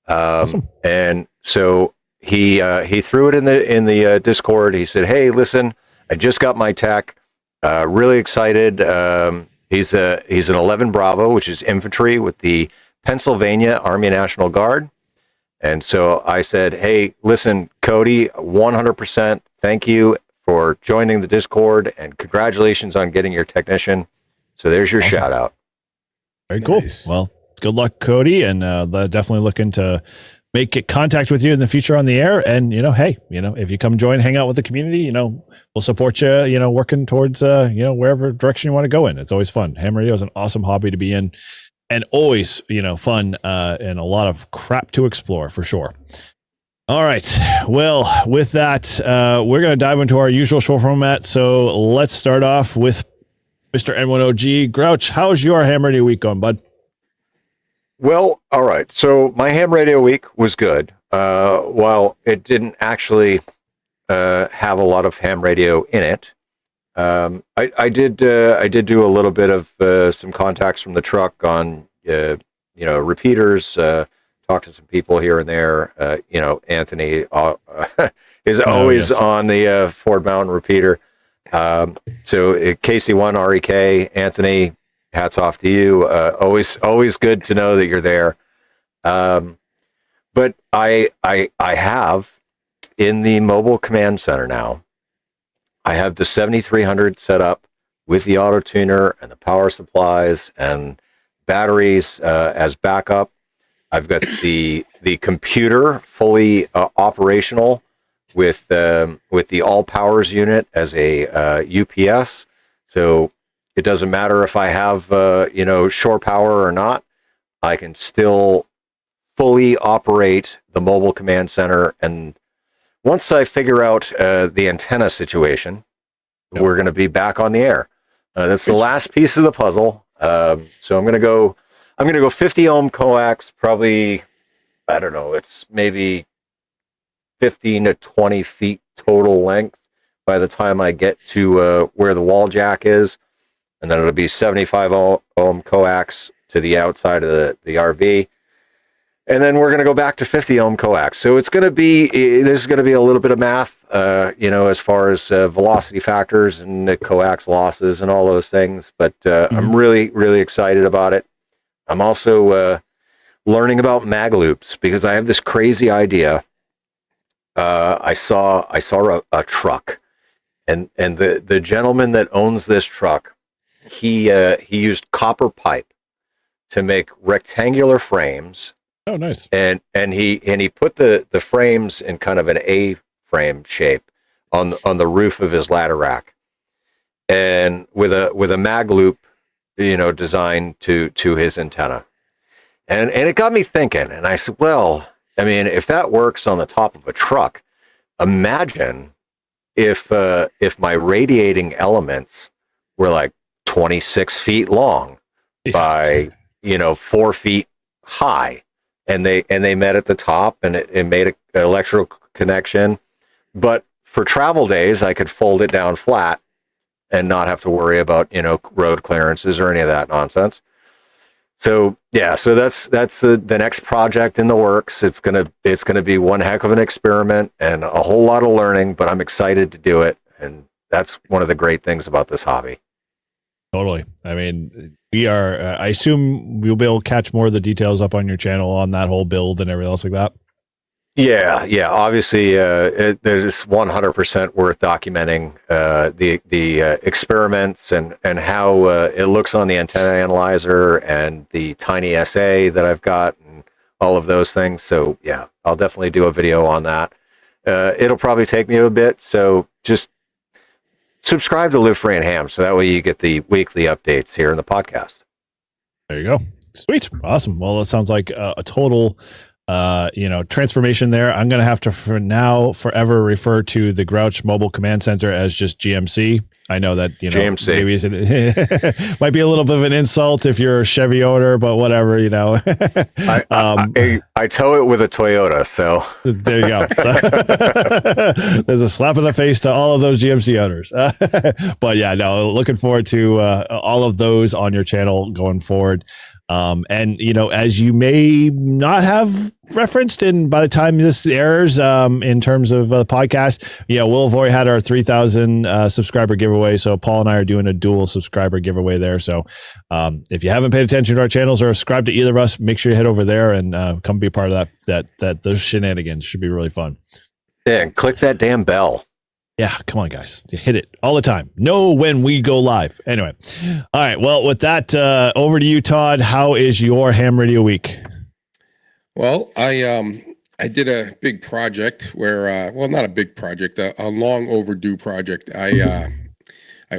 Awesome. And so he threw it in the Discord. He said, "Hey, listen, I just got my tech. Really excited. He's an 11 Bravo, which is infantry with the Pennsylvania Army National Guard." And so I said, "Hey, listen, Cody, 100% thank you for joining the Discord and congratulations on getting your technician." So there's your shout out. Very cool. Well, good luck, Cody, and definitely look into make contact with you in the future on the air. And, hey, if you come join, hang out with the community, we'll support you, working towards, wherever direction you want to go in. It's always fun. Ham radio is an awesome hobby to be in, and always, fun, and a lot of crap to explore for sure. All right. Well, with that, we're going to dive into our usual show format. So let's start off with Mr. N1OG. Grouch, how's your ham radio week going, bud? Well, all right. So my ham radio week was good. While it didn't actually have a lot of ham radio in it, I did do a little bit of some contacts from the truck on repeaters. Talk to some people here and there. Anthony is always on the Ford Mountain repeater. So KC1 REK, Anthony, hats off to you. Always good to know that you're there. But I have in the mobile command center now, I have the 7300 set up with the auto tuner and the power supplies and batteries as backup. I've got the computer fully operational with the all powers unit as a UPS. So it doesn't matter if I have shore power or not. I can still fully operate the mobile command center. And once I figure out the antenna situation, we're going to be back on the air. That's the last piece of the puzzle. So I'm going to go 50 ohm coax, probably, I don't know, it's maybe 15 to 20 feet total length by the time I get to where the wall jack is. And then it'll be 75 ohm coax to the outside of the RV. And then we're going to go back to 50 ohm coax. So there's going to be a little bit of math, as far as velocity factors and the coax losses and all those things. But I'm really, really excited about it. I'm also learning about mag loops because I have this crazy idea. I saw a truck, and the gentleman that owns this truck, he used copper pipe to make rectangular frames. Oh, nice. And he put the frames in kind of an A-frame shape on the roof of his ladder rack, and with a mag loop, designed to his antenna. And it got me thinking, and I said, well, I mean, if that works on the top of a truck, imagine if my radiating elements were like 26 feet long by 4 feet high, and they met at the top, and it made an electrical connection. But for travel days, I could fold it down flat and not have to worry about road clearances or any of that nonsense. So yeah, so that's the next project in the works. It's gonna be one heck of an experiment and a whole lot of learning, but I'm excited to do it, and that's one of the great things about this hobby. Totally. I mean, we are. I assume we'll be able to catch more of the details up on your channel on that whole build and everything else like that. Yeah. Obviously, there's 100% worth documenting the experiments and how it looks on the antenna analyzer and the tiny SA that I've got and all of those things. So yeah, I'll definitely do a video on that. It'll probably take me a bit, so just subscribe to Live Free and Ham so that way you get the weekly updates here in the podcast. There you go. Sweet. Awesome. Well, it sounds like a total transformation there. I'm going to have to for now forever refer to the Grouch Mobile Command Center as just GMC. I know that, GMC. Maybe it might be a little bit of an insult if you're a Chevy owner, but whatever, I tow it with a Toyota, so there you go. So, there's a slap in the face to all of those GMC owners. But yeah, no, looking forward to all of those on your channel going forward. And as you may not have referenced, and by the time this airs, in terms of the podcast, we'll have already had our 3,000 subscriber giveaway. So Paul and I are doing a dual subscriber giveaway there. So if you haven't paid attention to our channels or subscribed to either of us, make sure you head over there and come be a part of that those shenanigans. Should be really fun. Yeah, and click that damn bell. Yeah, come on, guys. You hit it all the time. Know when we go live. Anyway. All right. Well, with that, over to you, Todd. How is your ham radio week? Well, I I did a big project where, well, not a big project, a long overdue project. I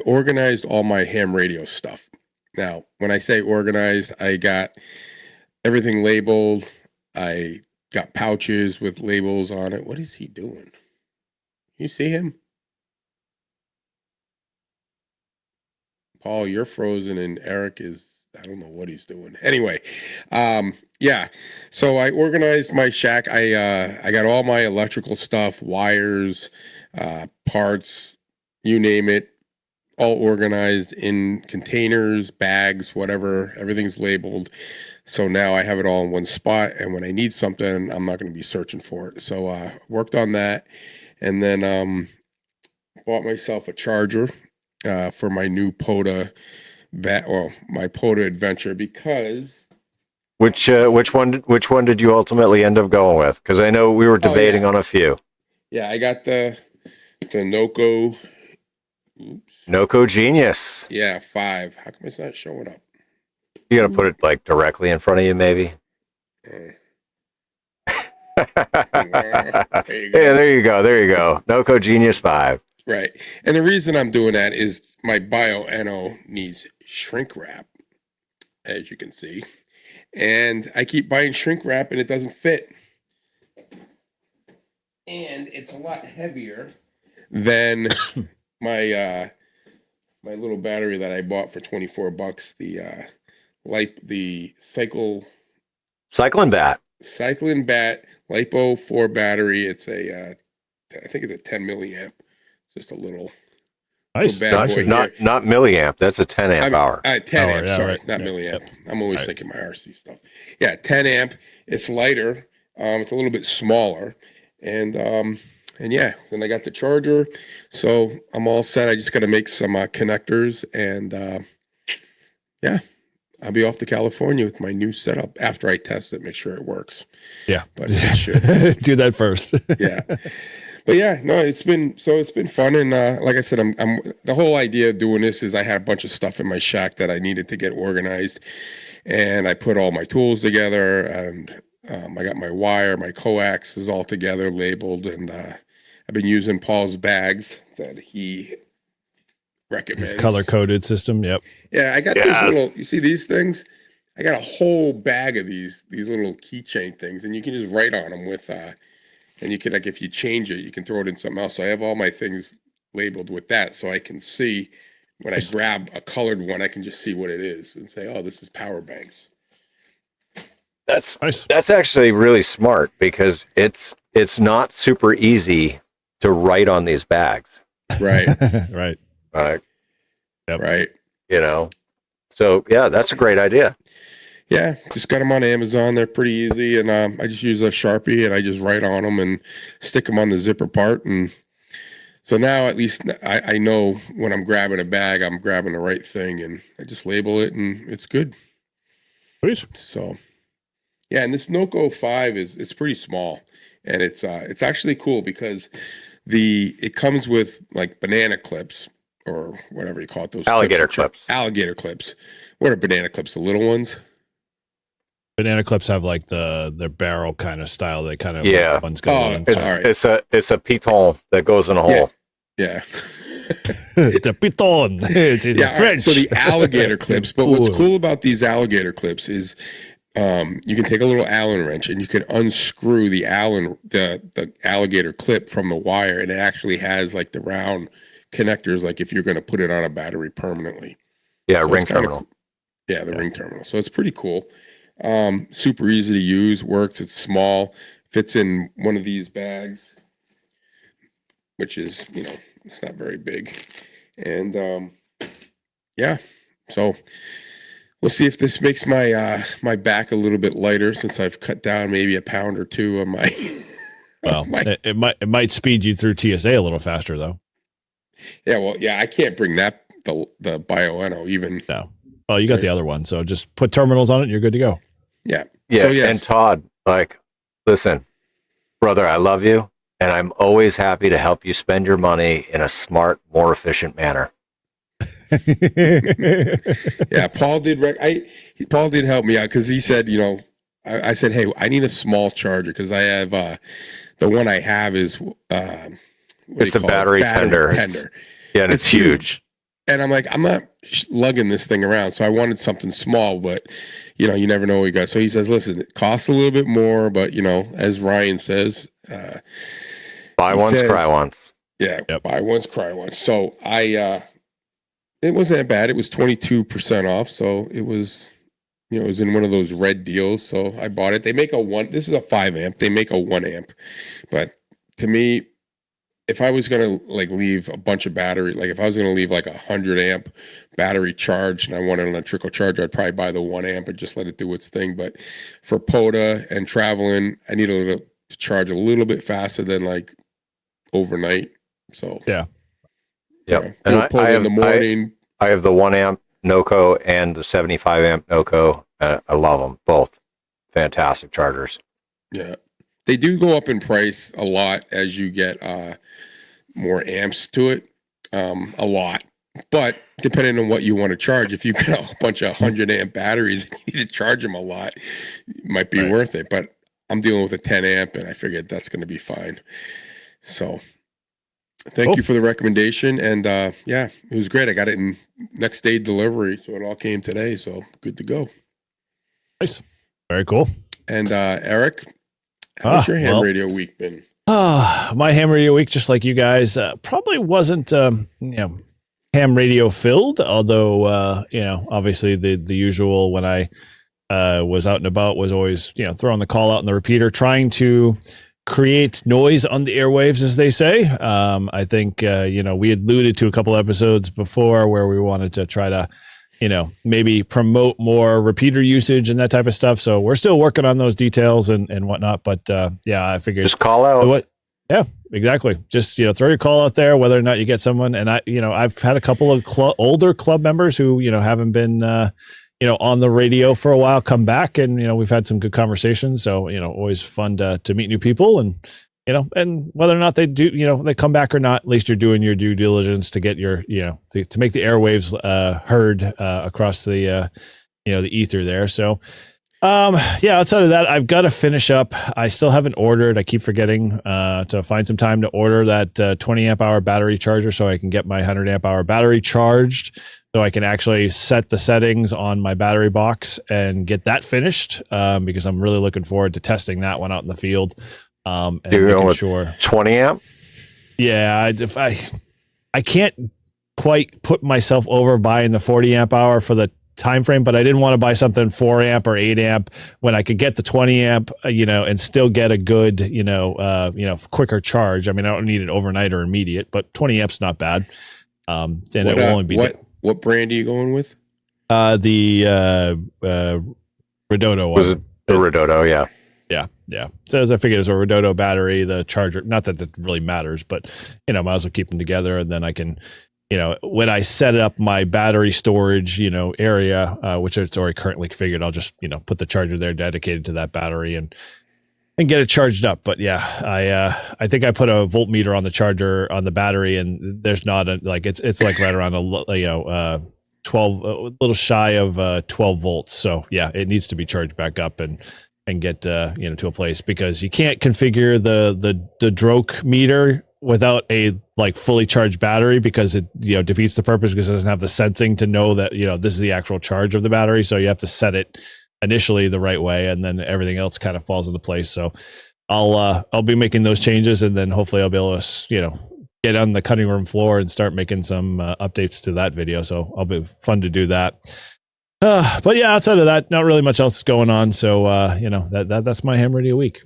organized all my ham radio stuff. Now, when I say organized, I got everything labeled. I got pouches with labels on it. What is he doing? You see him? Paul, you're frozen, and Eric is, I don't know what he's doing. Anyway, yeah. So I organized my shack. I got all my electrical stuff, wires, parts, you name it, all organized in containers, bags, whatever. Everything's labeled. So now I have it all in one spot, and when I need something, I'm not going to be searching for it. So worked on that, and then bought myself a charger for my new POTA my POTA adventure, because Which one did you ultimately end up going with? Because I know we were debating on a few. Yeah, I got the Noco. Noco Genius. Yeah, 5. How come it's not showing up? You gotta put it like directly in front of you, maybe. There you go. Noco Genius 5. Right. And the reason I'm doing that is my Bio-Eno needs shrink wrap, as you can see. And I keep buying shrink wrap and it doesn't fit. And it's a lot heavier than my my little battery that I bought for $24. The Cycling Bat LiPo 4 battery. It's I think it's a 10 milliamp. Just a little nice. Bad boy Not milliamp. That's a 10 amp hour. 10 amp, yeah, sorry, right. not Yeah, milliamp. yep. I'm always thinking my RC stuff. Yeah, 10 amp. It's lighter. It's a little bit smaller, and yeah. Then I got the charger, so I'm all set. I just got to make some connectors, and yeah, I'll be off to California with my new setup after I test it, make sure it works. Yeah, but it should. Do that first. Yeah. But yeah, no, it's been fun, and like I said, I'm the whole idea of doing this is I had a bunch of stuff in my shack that I needed to get organized, and I put all my tools together, and I got my wire, my coax is all together, labeled, and I've been using Paul's bags that he recommends. His color-coded system, yep. Yeah, I got these little, you see these things? I got a whole bag of these little keychain things, and you can just write on them with and you can, like, if you change it, you can throw it in something else. So I have all my things labeled with that, so I can see when I grab a colored one, I can just see what it is and say, oh, this is power banks. That's nice. That's actually really smart, because it's not super easy to write on these bags. Right. Right. Yep. Right. You know, so yeah, that's a great idea. Yeah, just got them on Amazon. They're pretty easy, and I just use a Sharpie and I just write on them and stick them on the zipper part. And so now at least I know when I'm grabbing a bag, I'm grabbing the right thing, and I just label it, and it's good. Please. So yeah, and this Noco 5 it's pretty small, and it's actually cool because it comes with like banana clips or whatever you call it. Those alligator clips. Alligator clips. What are banana clips? The little ones. Banana clips have like their barrel kind of style. They kind of ones go in. It's a piton that goes in a hole. Yeah. It's a piton. It's French. Right. So the alligator clips. But what's cool about these alligator clips is you can take a little Allen wrench and you can unscrew the alligator clip from the wire, and it actually has like the round connectors, like if you're going to put it on a battery permanently. Yeah, so ring terminal. Yeah, the ring terminal. So it's pretty cool. Super easy to use, works. It's small, fits in one of these bags, which is, it's not very big. And yeah, so we'll see if this makes my my back a little bit lighter, since I've cut down maybe a pound or two of my. Well, it might speed you through TSA a little faster though. Yeah, well, yeah, I can't bring that the Bio-Eno even. No. Oh, you got the other one, so just put terminals on it and you're good to go. Yeah. Yeah. So, yes. And Todd, listen, brother, I love you, and I'm always happy to help you spend your money in a smart, more efficient manner. Yeah, Paul did help me out, because he said, I said, hey, I need a small charger because I have the one I have is it's a battery tender. Yeah, and it's huge. And I'm like, I'm not lugging this thing around, so I wanted something small, but you know, you never know what you got. So he says, listen, it costs a little bit more, but you know, as Ryan says, buy once, cry once. Yeah, buy once, cry once. So it wasn't that bad. It was 22% off, so it was, you know, it was in one of those red deals. So I bought it. They make this is a 5 amp. They make a 1 amp, but to me, if I was going to like leave a bunch of battery, like if I was going to leave like 100 amp battery charge and I wanted an electrical charger, I'd probably buy the 1 amp and just let it do its thing. But for POTA and traveling, I need to charge a little bit faster than like overnight. So yeah. Yep. And POTA in the morning. I have the 1 amp NOCO and the 75 amp NOCO. I love them both. Fantastic chargers. Yeah. They do go up in price a lot as you get more amps to it, a lot. But depending on what you want to charge, if you got a bunch of 100 amp batteries and you need to charge them a lot, it might be worth it. But I'm dealing with a 10 amp, and I figured that's going to be fine. So thank you for the recommendation. And yeah, it was great. I got it in next day delivery, so it all came today. So good to go. Nice. Very cool. And Eric, how's your ham radio week been? My ham radio week, just like you guys, probably wasn't, ham radio filled. Although, obviously the usual when I was out and about was always, throwing the call out in the repeater, trying to create noise on the airwaves, as they say. I think, we had alluded to a couple episodes before where we wanted to try to, maybe promote more repeater usage and that type of stuff. So we're still working on those details and whatnot. But I figured just call out. Yeah, exactly. Just, throw your call out there, whether or not you get someone. And I've had a couple of older club members who, haven't been, on the radio for a while come back, and, we've had some good conversations. So, always fun to meet new people, and, and whether or not they do, they come back or not, at least you're doing your due diligence to get your, to make the airwaves heard across the, the ether there. So, outside of that, I've got to finish up. I still haven't ordered. I keep forgetting to find some time to order that 20 amp hour battery charger so I can get my 100 amp hour battery charged, so I can actually set the settings on my battery box and get that finished, because I'm really looking forward to testing that one out in the field. And you're going with sure 20 amp? Yeah, I can't quite put myself over buying the 40 amp hour for the time frame, but I didn't want to buy something 4 amp or 8 amp when I could get the 20 amp, and still get a good, quicker charge. I mean, I don't need it overnight or immediate, but 20 amp's not bad. And it will only be what brand are you going with? The Redodo one. Was it the Redodo? Yeah. Yeah. So as I figured, it was a Redodo battery, the charger, not that it really matters, but, might as well keep them together. And then I can, when I set up my battery storage, area, which it's already currently configured, I'll just, put the charger there dedicated to that battery and get it charged up. But yeah, I think I put a voltmeter on the charger on the battery, and there's not it's like right around 12, a little shy of 12 volts. So yeah, it needs to be charged back up and get to a place, because you can't configure the Droke meter without a fully charged battery, because it defeats the purpose, because it doesn't have the sensing to know that this is the actual charge of the battery. So you have to set it initially the right way, and then everything else kind of falls into place. So I'll be making those changes, and then hopefully I'll be able to get on the cutting room floor and start making some updates to that video. So I'll be fun to do that. But yeah, outside of that, not really much else going on. So that's my ham radio week.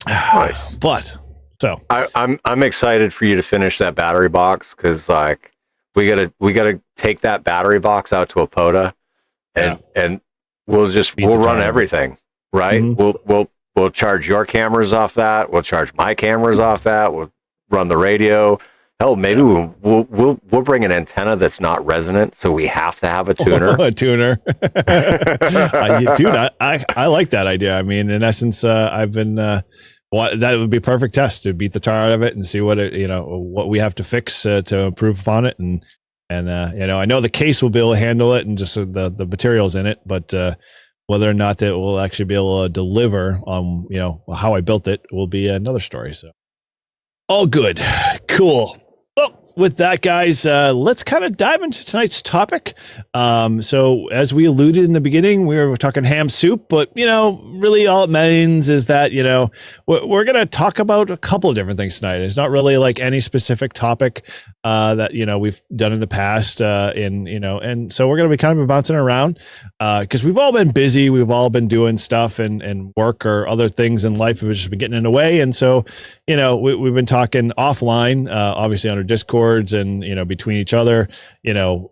Nice. But so I'm excited for you to finish that battery box, because we gotta take that battery box out to a POTA, and we'll run everything, right? Mm-hmm. We'll charge your cameras off that. We'll charge my cameras off that. We'll run the radio. Hell, maybe we'll bring an antenna that's not resonant, so we have to have a tuner. A tuner, dude. I like that idea. I mean, in essence, I've been. That would be a perfect test to beat the tar out of it and see what what we have to fix to improve upon it, and I know the case will be able to handle it, and just the materials in it, but whether or not it will actually be able to deliver on, how I built it will be another story. So all good. Cool. Well, with that, guys, let's kind of dive into tonight's topic. So as we alluded in the beginning, we were talking ham soup, but, really all it means is that, we're going to talk about a couple of different things tonight. It's not really like any specific topic that, we've done in the past and so we're going to be kind of bouncing around because we've all been busy. We've all been doing stuff and work or other things in life have just been getting in the way. And so, we've been talking offline, obviously on our Discords and, between each other,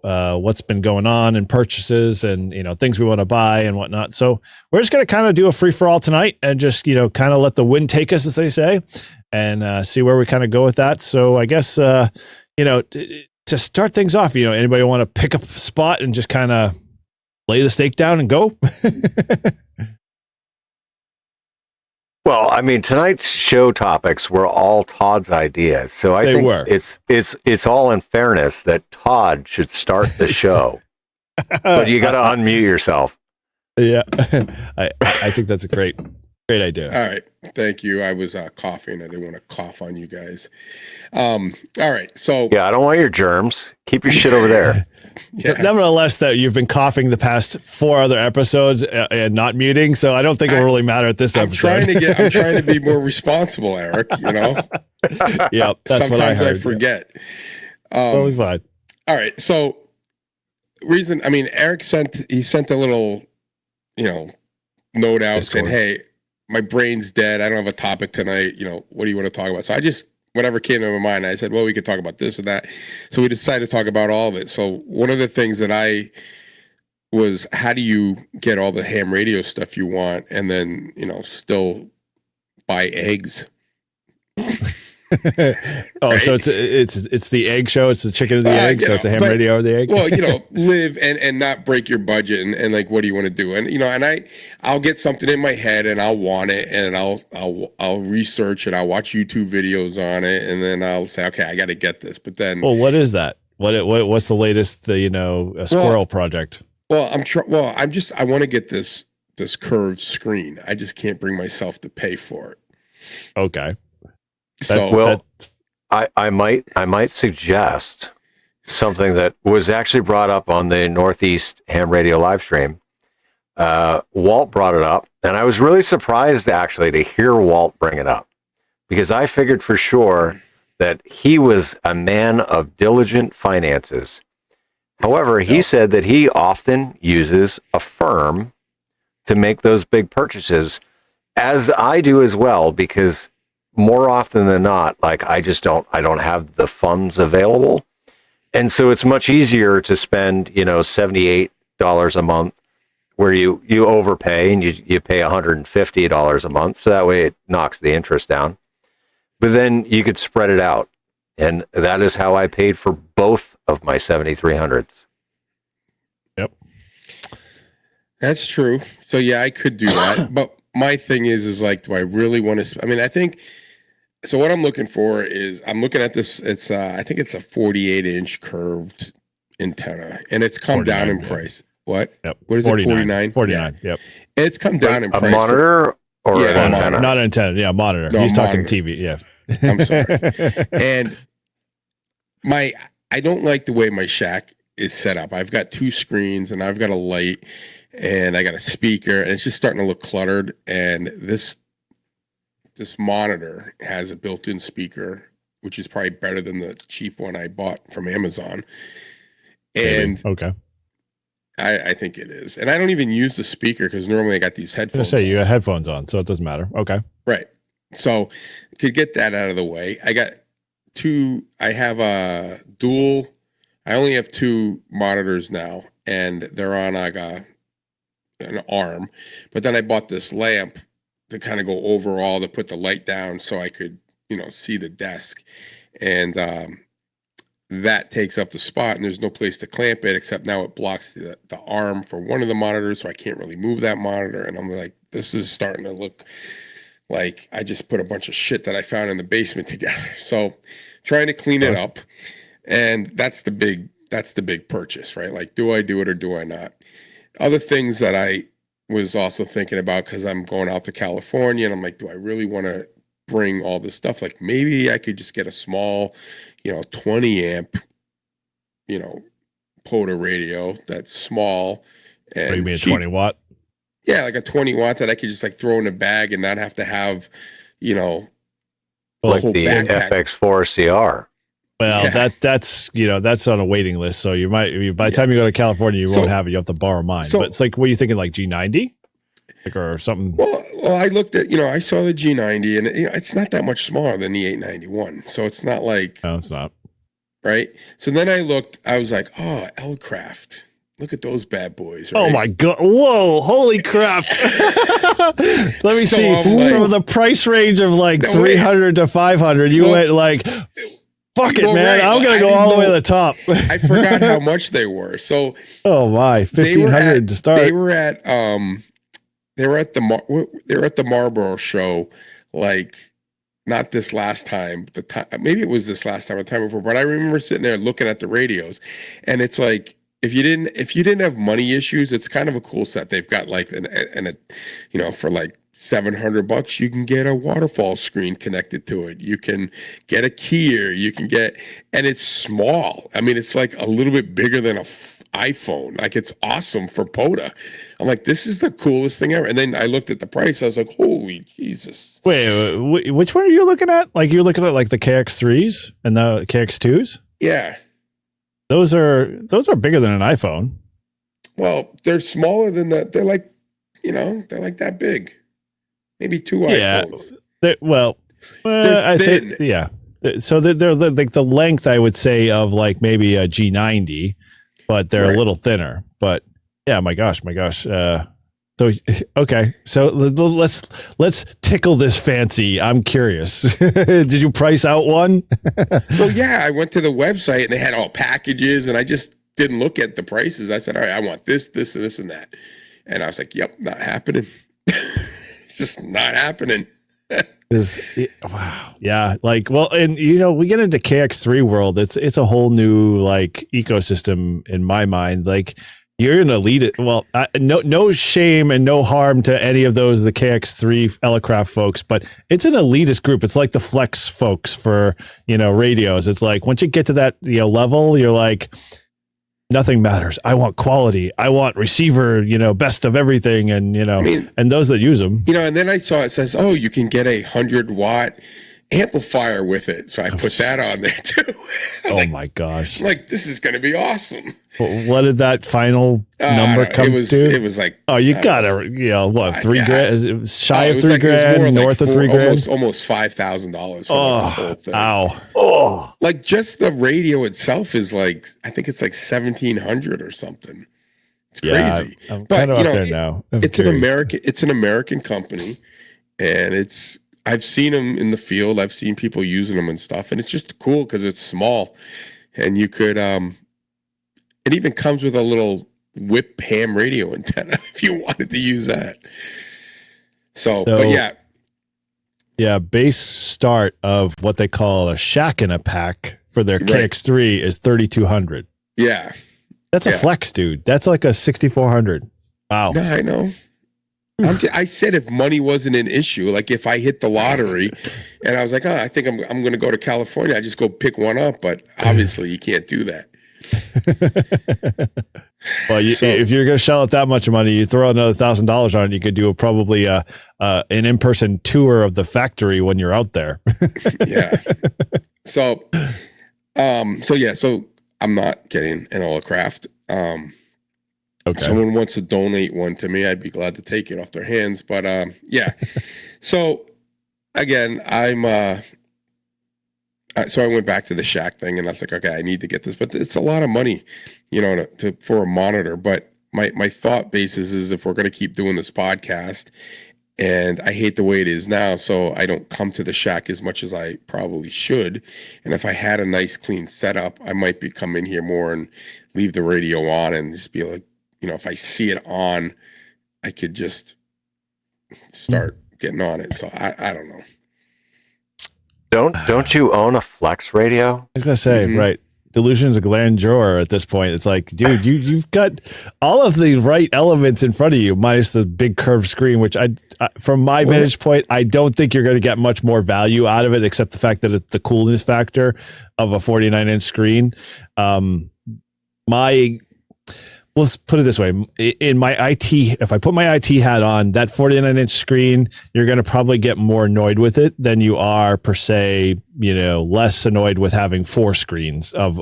what's been going on and purchases and, things we want to buy and whatnot. So we're just going to kind of do a free for all tonight and just, kind of let the wind take us, as they say, and see where we kind of go with that. So I guess, to start things off, anybody want to pick up a spot and just kind of lay the stake down and go? Well, I mean, tonight's show topics were all Todd's ideas, so I think it's all in fairness that Todd should start the show. But you got to unmute yourself. Yeah, I think that's a great idea. All right, thank you. I was coughing. I didn't want to cough on you guys. All right, so yeah, I don't want your germs. Keep your shit over there. Yeah. Nevertheless, that you've been coughing the past 4 other episodes and not muting, so I don't think it will really matter at this episode. I'm trying to be more responsible, Eric. Yeah, that's sometimes what I heard. I forget. Totally fine. All right, so Eric sent a little, note out saying, "Hey, my brain's dead. I don't have a topic tonight. What do you want to talk about?" So I just, whatever came to my mind, I said, well, we could talk about this and that. So we decided to talk about all of it. So one of the things that was, how do you get all the ham radio stuff you want and then, still buy eggs? Right? So it's the egg show. It's the chicken or the egg. So it's the ham radio or the egg. Well, live and not break your budget and like, what do you want to do? And and I'll get something in my head and I'll want it and I'll research it. I'll watch YouTube videos on it and then I'll say, okay, I got to get this. But then, well, what is that? What's the latest? A squirrel project? Well, I want to get this curved screen. I just can't bring myself to pay for it. Okay. I might suggest something that was actually brought up on the Northeast Ham Radio live stream. Walt brought it up, and I was really surprised actually to hear Walt bring it up because I figured for sure that he was a man of diligent finances. However, he said that he often uses a firm to make those big purchases, as I do as well, because more often than not, like I don't have the funds available. And so it's much easier to spend, $78 a month where you overpay and you pay $150 a month. So that way it knocks the interest down. But then you could spread it out. And that is how I paid for both of my 7300s. Yep. That's true. So yeah, I could do that. But my thing is like, do I really want to, I think, so what I'm looking for is I'm looking at this. It's I think it's a 48-inch curved antenna, and it's come down in price. What? Yep. What is 49? it? 49? 49. Yep. It's come down in price. A monitor or an antenna? Not an antenna. Yeah, monitor. No, He's talking monitor. TV. Yeah. I'm sorry. And I don't like the way my shack is set up. I've got 2 screens, and I've got a light, and I got a speaker, and it's just starting to look cluttered. And this monitor has a built-in speaker, which is probably better than the cheap one I bought from Amazon. And okay, I think it is. And I don't even use the speaker because normally I got these headphones. I say you got headphones on, so it doesn't matter. Okay, right. So could get that out of the way. I got 2. I have a dual. I only have 2 monitors now, and they're on like an arm. But then I bought this lamp to kind of go overall to put the light down so I could, see the desk. And that takes up the spot, and there's no place to clamp it except now it blocks the arm for one of the monitors, so I can't really move that monitor. And I'm like, this is starting to look like I just put a bunch of shit that I found in the basement together. So trying to clean it up, and that's the big purchase, right? Like, do I do it or do I not? Other things that I was also thinking about, because I'm going out to California, and I'm like, do I really want to bring all this stuff? Like, maybe I could just get a small, 20 amp, POTA radio that's small and What do you mean, a cheap. 20-watt? Yeah, like a 20-watt that I could just like throw in a bag and not have to have, the Like whole the backpack. FX4CR. Well, Yeah. that's on a waiting list. So you might, by the time you go to California, you won't have it. You have to borrow mine. But it's like, what are you thinking? Like G90, or something? Well, I looked at, I saw the G90, and it's not that much smaller than the 891. So it's not like, No, it's not. right. So then I looked. I was like, oh, L-Craft. Look at those bad boys. Right? Oh my God. Whoa. Holy crap. Let me So see. I'm like- From the price range of like No, 300 to 500, you went like, fuck it, Well, man. right. I'm going I to go didn't all the way to know- the top. I forgot how much they were. So Oh my, they were 1500 to start. They were at the Marlboro show, like, not this last time. The time, maybe it was this last time or the time before. But I remember sitting there looking at the radios, and it's like, if you didn't have money issues, it's kind of a cool set. They've got like for like $700, you can get a waterfall screen connected to it. You can get a keyer. You can get, and it's small. I mean, it's like a little bit bigger than a iPhone. Like, it's awesome for POTA. I'm like, this is the coolest thing ever. And then I looked at the price. I was like, holy Jesus. Wait, which one are you looking at? Like, you're looking at like the KX3s and the KX2s? Yeah. Those are bigger than an iPhone. Well, they're smaller than that. They're like, they're like that big. Maybe two iPhones. They're I'd say, thin. yeah. So they're like the length, I would say, of like maybe a G90, but they're Right. a little thinner. But yeah, my gosh. So okay, so let's tickle this fancy. I'm curious. Did you price out one? Well, yeah, I went to the website and they had all packages, and I just didn't look at the prices. I said, all right, I want this, this, and this, and that. And I was like, yep, not happening. It's just not happening. Wow, yeah, like, well, and we get into KX3 world. It's a whole new like ecosystem in my mind. Like, you're an elite. Well, no shame and no harm to any of those, the KX3 Elecraft folks, but it's an elitist group. It's like the Flex folks for, radios. It's like, once you get to that, level, you're like, nothing matters. I want quality. I want receiver, best of everything. And, and those that use them. And then I saw it says, oh, you can get a 100-watt amplifier with it. So I put that on there too. Oh my gosh. I'm like, this is going to be awesome. What did that final number come to? It was like, oh, you got it. What, $3,000? It was shy of it was like- it was $3,000, more north of $3,000. almost $5,000 for the whole thing. Ow. Oh, like just the radio itself is like, I think it's like 1,700 or something. It's crazy. I'm But, kind of up there now. I'm It's curious. an American company, and I've seen them in the field. I've seen people using them and stuff, and it's just cool because it's small, and you could it even comes with a little whip ham radio antenna if you wanted to use that. So but yeah. Yeah, base start of what they call a shack in a pack for their Right. KX3 is 3,200. Yeah. That's a flex, dude. That's like a 6,400. Wow. No, I know. I said if money wasn't an issue, like if I hit the lottery and I was like, oh, I think I'm going to go to California, I just go pick one up. But obviously you can't do that. Well, if you're going to shell out that much money, you throw another $1,000 on it, you could do probably an in-person tour of the factory when you're out there. Yeah. So I'm not getting an Elecraft. Okay. Someone wants to donate one to me, I'd be glad to take it off their hands. But yeah. So again, so I went back to the shack thing, and I was like, okay, I need to get this, but it's a lot of money, for a monitor. But my thought basis is, if we're going to keep doing this podcast, and I hate the way it is now, so I don't come to the shack as much as I probably should. And if I had a nice clean setup, I might come in here more and leave the radio on and just be like, if I see it on, I could just start getting on it. So I don't know. Don't you own a Flex radio? I was going to say, right. illusions of grandeur at this point. It's like, dude, you've got all of the right elements in front of you, minus the big curved screen, which I from my vantage point, I don't think you're going to get much more value out of it, except the fact that it's the coolness factor of a 49-inch screen. Let's put it this way. In my IT, if I put my IT hat on, that 49-inch screen, you're going to probably get more annoyed with it than you are per se, less annoyed with having 4 screens of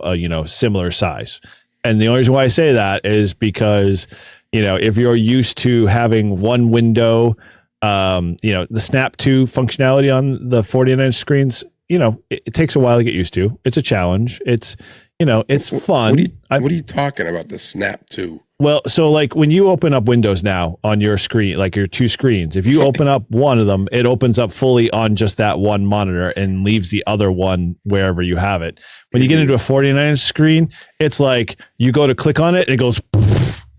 similar size. And the only reason why I say that is because, if you're used to having one window, the snap to functionality on the 49-inch screens, it takes a while to get used to. It's a challenge. It's fun. What are you talking about? The snap to? Well, so like when you open up Windows now on your screen, like your 2 screens, if you open up one of them, it opens up fully on just that one monitor and leaves the other one wherever you have it. When you get into a 49-inch screen, it's like you go to click on it, and it goes,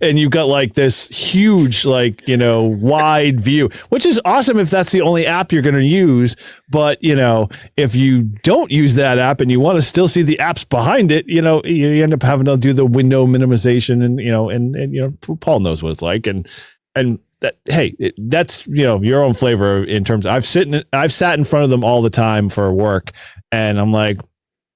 and you've got like this huge, wide view, which is awesome if that's the only app you're going to use. But, if you don't use that app and you want to still see the apps behind it, you end up having to do the window minimization and Paul knows what it's like. And that, hey, that's, your own flavor in terms of, I've sat in front of them all the time for work, and I'm like,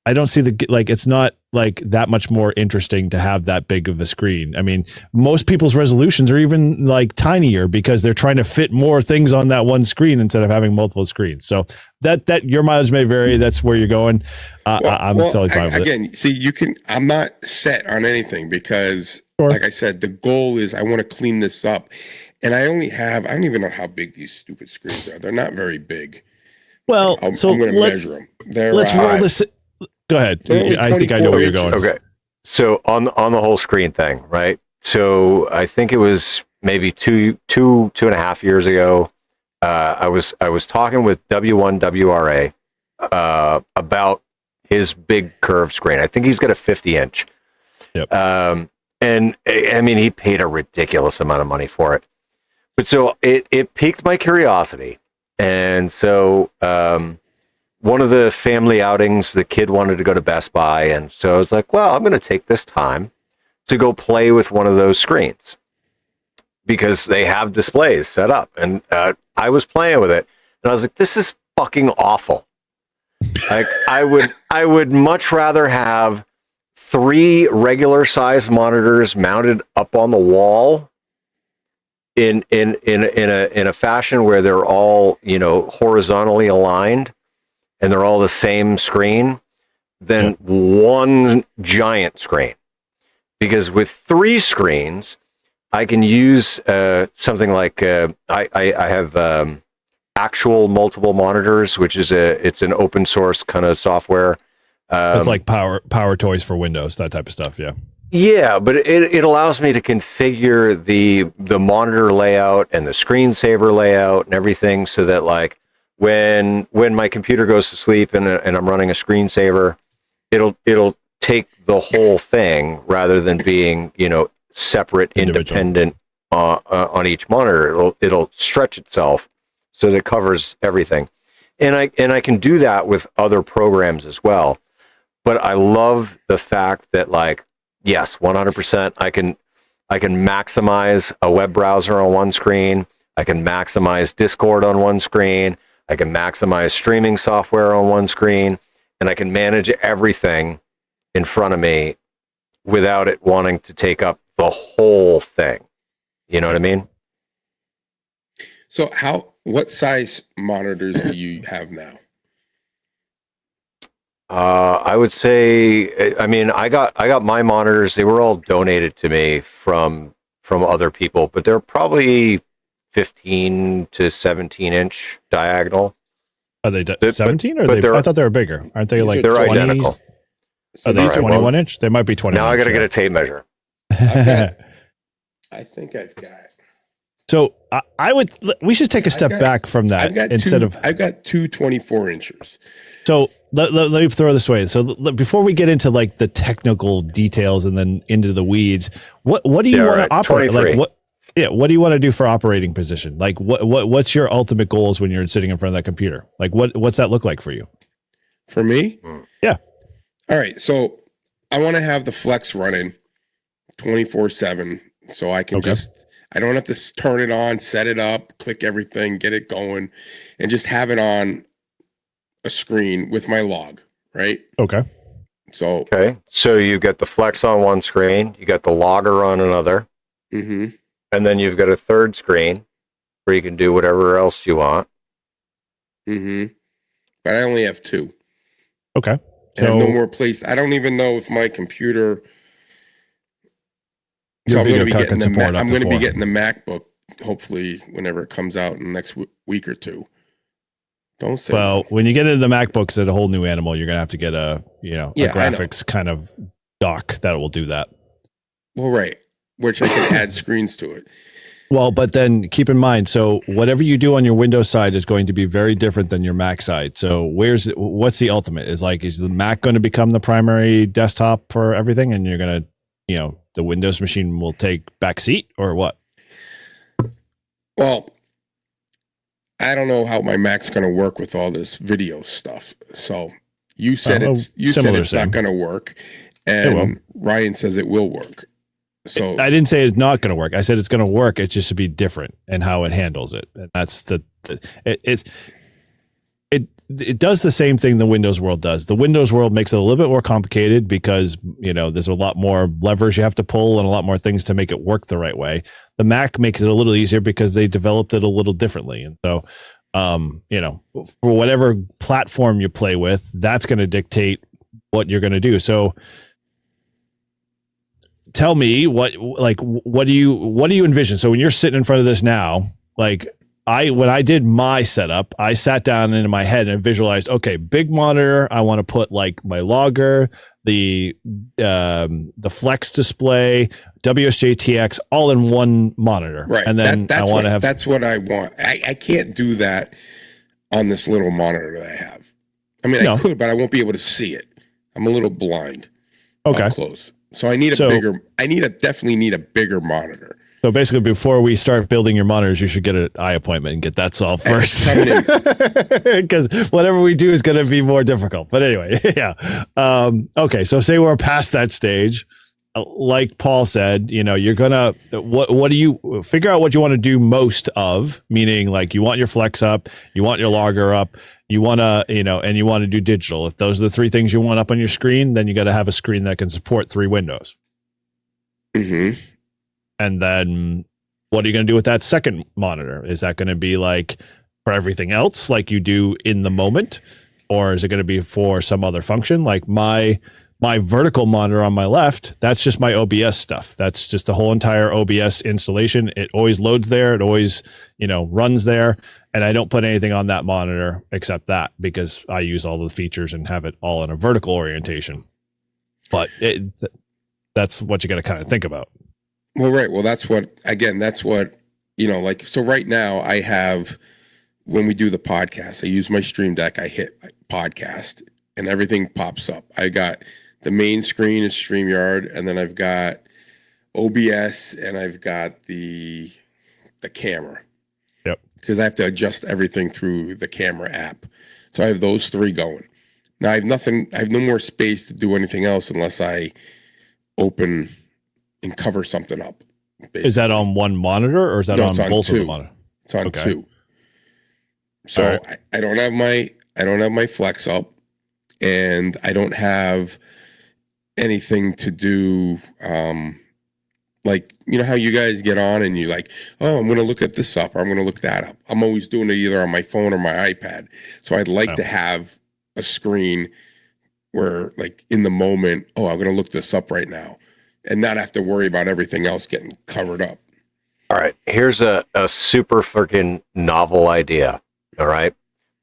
I don't see it's not like that much more interesting to have that big of a screen. I mean, most people's resolutions are even like tinier because they're trying to fit more things on that one screen instead of having multiple screens. So that your mileage may vary. That's where you're going. I'm totally fine with it. Again, see, I'm not set on anything because, like I said, the goal is I want to clean this up, and I don't even know how big these stupid screens are. They're not very big. Well, I'm going to measure them. Let's roll this. Go ahead. I think I know where you're going. Okay. So on the whole screen thing, right? So I think it was maybe two and a half years ago. I was talking with W1WRA about his big curved screen. I think he's got a 50-inch. Yep. And I mean, he paid a ridiculous amount of money for it. But so it piqued my curiosity, and so. One of the family outings, the kid wanted to go to Best Buy. And so I was like, well, I'm going to take this time to go play with one of those screens because they have displays set up. And I was playing with it, and I was like, this is fucking awful. Like I would much rather have 3 regular size monitors mounted up on the wall in a fashion where they're all, horizontally aligned, and they're all the same screen, than one giant screen. Because with 3 screens, I can use something like I have actual multiple monitors, which is it's an open source kind of software. It's like power toys for Windows, that type of stuff. Yeah. Yeah, but it allows me to configure the monitor layout and the screensaver layout and everything, so that like when my computer goes to sleep and I'm running a screensaver, it'll take the whole thing rather than being, separate, independent on each monitor. It'll stretch itself so that it covers everything. And I can do that with other programs as well. But I love the fact that, like, yes, 100%, I can maximize a web browser on one screen. I can maximize Discord on one screen. I can maximize streaming software on one screen, and I can manage everything in front of me without it wanting to take up the whole thing. You know what I mean? So what size monitors do you have now? I would say, I mean, I got my monitors. They were all donated to me from other people, but they're probably 15 to 17 inch diagonal. Are they 17 or I thought they were bigger? Aren't they like they're 20s? identical? Are they 21 inch? They might be 21. Now I got to get a tape measure. I think I've got. So we should take a step back from that I've got two 24 inches. So let me throw this way. So before we get into like the technical details and then into the weeds, what do you want to operate? 23. Like what do you want to do for operating position? Like what's your ultimate goals when you're sitting in front of that computer? Like what's that look like for you? For me? Yeah. All right. So I want to have the Flex running 24/7, so I can I don't have to turn it on, set it up, click everything, get it going, and just have it on a screen with my log, right? Okay. So you get the Flex on one screen, you got the logger on another, and then you've got a third screen where you can do whatever else you want. But I only have 2. Okay. I have no more place. I don't even know if my computer. So I'm going to be getting the MacBook hopefully whenever it comes out in the next week or 2. Don't say. Well, when you get into the MacBooks, it's a whole new animal. You're gonna have to get a graphics kind of dock that will do that. Well, right, which I can add screens to it. Well, but then keep in mind, so whatever you do on your Windows side is going to be very different than your Mac side. So what's the ultimate? Is the Mac going to become the primary desktop for everything, and you're gonna, the Windows machine will take back seat, or what? Well, I don't know how my Mac's going to work with all this video stuff. So you said it's not going to work, and Ryan says it will work. So I didn't say it's not going to work. I said it's going to work. It's just to be different in how it handles it. And that's it does the same thing the Windows world does. The Windows world makes it a little bit more complicated because, there's a lot more levers you have to pull and a lot more things to make it work the right way. The Mac makes it a little easier because they developed it a little differently. And so, for whatever platform you play with, that's going to dictate what you're going to do. So tell me what do you envision? So when you're sitting in front of this now, when I did my setup, I sat down in my head and visualized, okay, big monitor. I want to put my logger, the Flex display, WSJ-TX all in one monitor. Right. And then that's what I want. I can't do that on this little monitor that I have. I mean, I could, but I won't be able to see it. I'm a little blind. Up close. So I need definitely need a bigger monitor. So basically, before we start building your monitors, you should get an eye appointment and get that solved first. Because whatever we do is going to be more difficult. But anyway, yeah. Okay, so say we're past that stage. Like Paul said, you're going to, what do you figure out what you want to do most of? Meaning, you want your Flex up, you want your logger up, you want to, and you want to do digital. If those are the 3 things you want up on your screen, then you got to have a screen that can support 3 windows. And then what are you going to do with that second monitor? Is that going to be for everything else, like you do in the moment? Or is it going to be for some other function? Like my vertical monitor on my left, that's just my OBS stuff. That's just the whole entire OBS installation. It always loads there. It always, runs there. And I don't put anything on that monitor except that because I use all the features and have it all in a vertical orientation. But that's what you got to kind of think about. Well, right. Well, that's what, so right now I have, when we do the podcast, I use my Stream Deck, I hit podcast and everything pops up. I got the main screen is StreamYard, and then I've got OBS and I've got the camera. Yep. Because I have to adjust everything through the camera app. So I have those 3 going. Now I have no more space to do anything else unless I open and cover something up. Basically. Is that on one monitor or is that on both 2. of the monitors? It's on 2. So right. I don't have my Flex up, and I don't have anything to do. How you guys get on and you I'm going to look at this up or I'm going to look that up. I'm always doing it either on my phone or my iPad. So I'd like to have a screen where in the moment, I'm going to look this up right now. And not have to worry about everything else getting covered up. All right. Here's a super freaking novel idea. All right.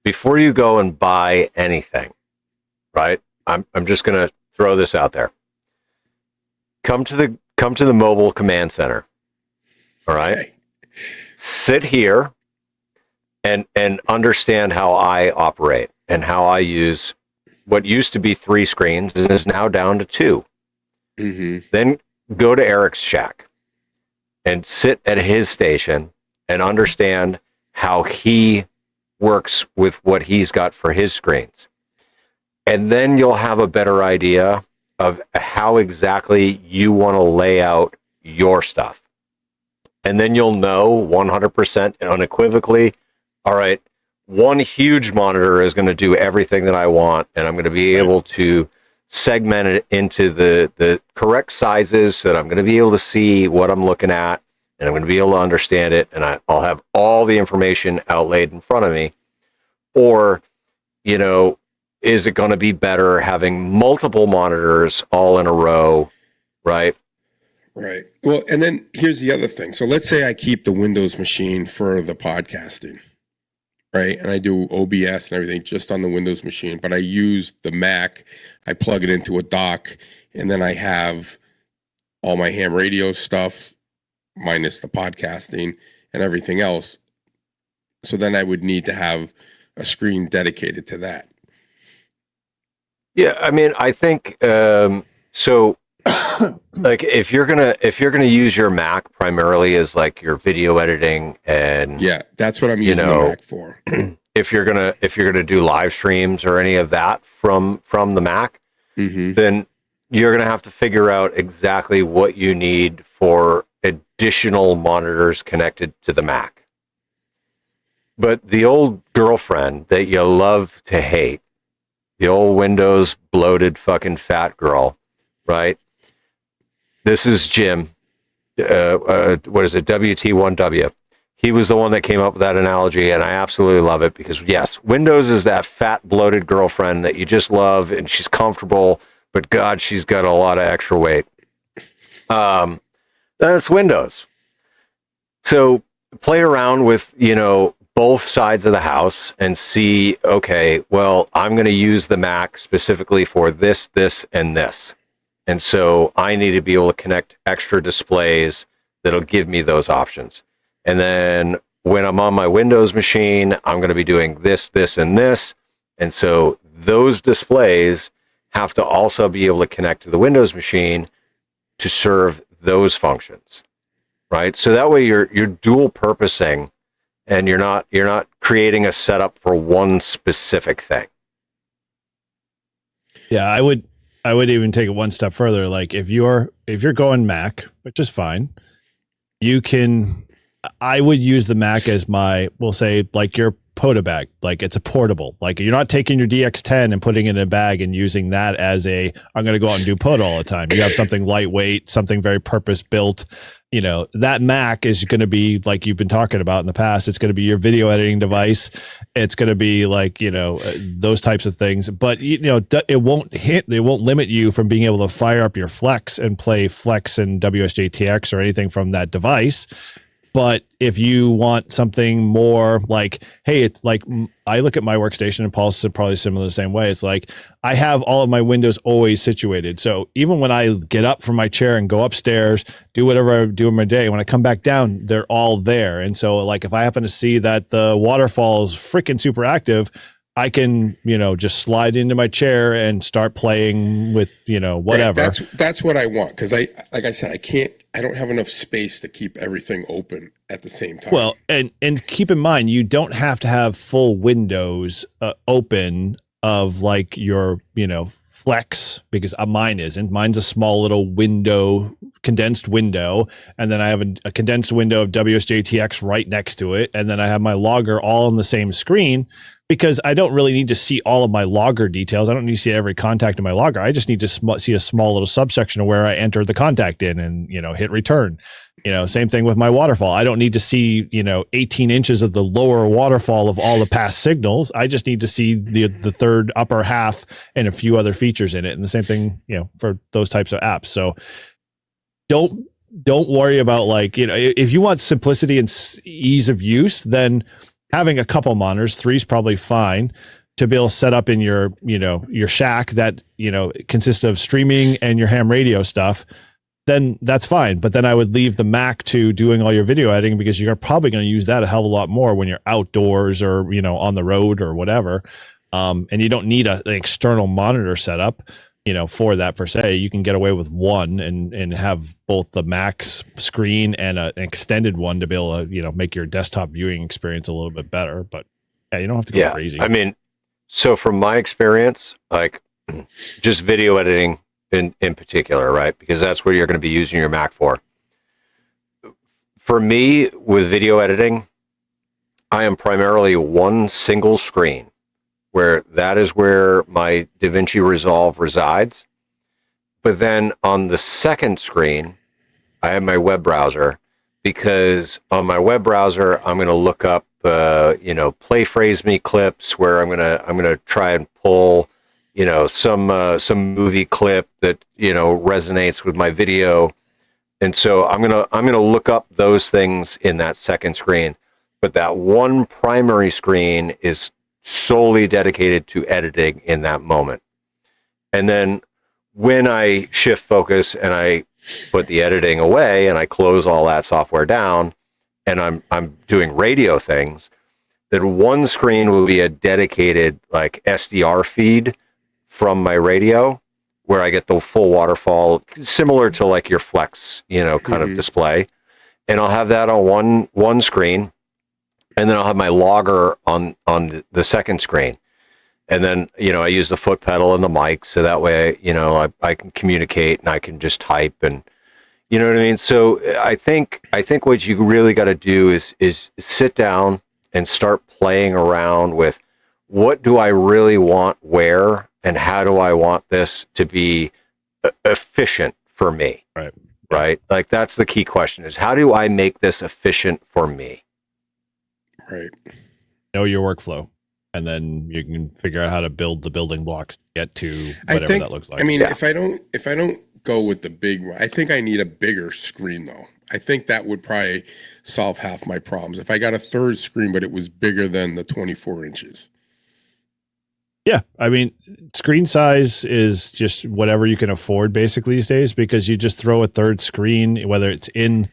Before you go and buy anything, right? I'm just going to throw this out there. Come to the mobile command center. All right. Okay. Sit here and understand how I operate and how I use what used to be 3 screens and is now down to 2. Then go to Eric's shack and sit at his station and understand how he works with what he's got for his screens. And then you'll have a better idea of how exactly you want to lay out your stuff. And then you'll know 100% unequivocally, all right, one huge monitor is going to do everything that I want, and I'm going to be able to segment it into the correct sizes so that I'm going to be able to see what I'm looking at, and I'm going to be able to understand it, and I'll have all the information outlaid in front of me. Or, you know, is it going to be better having multiple monitors all in a row, right? Right. Well, and then here's the other thing. So let's say I keep the Windows machine for the podcasting, right? And I do OBS and everything just on the Windows machine, but I use the Mac. I plug it into a dock, and then I have all my ham radio stuff minus the podcasting and everything else. So then I would need to have a screen dedicated to that. Yeah, I mean, I think so. Like, if you're gonna use your Mac primarily as like your video editing, and yeah, that's what I'm using the Mac for. If you're gonna do live streams or any of that from the Mac, then you're gonna have to figure out exactly what you need for additional monitors connected to the Mac. But the old girlfriend that you love to hate, the old Windows bloated fucking fat girl, right? This is Jim. What is it? WT1W. He was the one that came up with that analogy, and I absolutely love it because, yes, Windows is that fat, bloated girlfriend that you just love, and she's comfortable, but God, she's got a lot of extra weight. That's Windows. So play around with, you know, both sides of the house and see, okay, well, I'm going to use the Mac specifically for this, this, and this. And so I need to be able to connect extra displays that'll give me those options. And then when I'm on my Windows machine, I'm going to be doing this, this, and this. And so those displays have to also be able to connect to the Windows machine to serve those functions, right? So that way you're dual purposing, and you're not creating a setup for one specific thing. Yeah, I would even take it one step further. Like if you're going Mac, which is fine, I would use the Mac as we'll say like your POTA bag. Like it's a portable. Like you're not taking your DX10 and putting it in a bag and using that as I'm going to go out and do POTA all the time. You have something lightweight, something very purpose built. You know, that Mac is going to be like you've been talking about in the past. It's going to be your video editing device. It's going to be like, you know, those types of things. But, you know, it won't limit you from being able to fire up your Flex and play Flex and WSJTX or anything from that device. But if you want something more like, hey, it's like I look at my workstation, and Paul's probably similar the same way. It's like I have all of my windows always situated. So even when I get up from my chair and go upstairs, do whatever I do in my day, when I come back down, they're all there. And so like if I happen to see that the waterfall is freaking super active, I can, you know, just slide into my chair and start playing with, you know, whatever. Right. That's what I want. Cause like I said, I don't have enough space to keep everything open at the same time. Well, and keep in mind, you don't have to have full windows open of like your, you know, Flex, because mine isn't. Mine's a small little window, condensed window. And then I have a condensed window of WSJTX right next to it. And then I have my logger all on the same screen, because I don't really need to see all of my logger details. I don't need to see every contact in my logger. I just need to see a small little subsection of where I entered the contact in and, you know, hit return. You know, same thing with my waterfall. I don't need to see, you know, 18 inches of the lower waterfall of all the past signals. I just need to see the third upper half and a few other features in it. And the same thing, you know, for those types of apps. So don't worry about, like, you know, if you want simplicity and ease of use, then having a couple monitors, 3 is probably fine to be able to set up in your, you know, your shack that, you know, consists of streaming and your ham radio stuff. Then that's fine. But then I would leave the Mac to doing all your video editing, because you're probably going to use that a hell of a lot more when you're outdoors or, you know, on the road or whatever. And you don't need an external monitor setup, you know, for that per se. You can get away with one and have both the Mac's screen and an extended one to be able to, you know, make your desktop viewing experience a little bit better. But yeah, you don't have to go crazy. I mean, so from my experience, like just video editing in particular, right? Because that's what you're going to be using your Mac for. For me, with video editing, I am primarily one single screen, where that is where my DaVinci Resolve resides. But then on the second screen, I have my web browser, because on my web browser, I'm going to look up, play phrase me clips, where I'm gonna try and pull, some movie clip that resonates with my video, and so I'm gonna look up those things in that second screen. But that one primary screen is solely dedicated to editing in that moment. And then when I shift focus and I put the editing away and I close all that software down and I'm doing radio things, then one screen will be a dedicated like SDR feed from my radio, where I get the full waterfall, similar to like your Flex, kind of display. And I'll have that on one screen, and then I'll have my logger on the second screen. And then, I use the foot pedal and the mic, so that way, I can communicate and I can just type, and you know what I mean? So I think what you really got to do is sit down and start playing around with, what do I really want where, and how do I want this to be efficient for me? Right? Like, that's the key question, is how do I make this efficient for me? Right. Know your workflow, and then you can figure out how to build the building blocks to get to whatever that looks like. I mean, if I don't go with the big one, I think I need a bigger screen though. I think that would probably solve half my problems. If I got a third screen, but it was bigger than the 24 inches. Yeah, I mean, screen size is just whatever you can afford basically these days, because you just throw a third screen, whether it's in,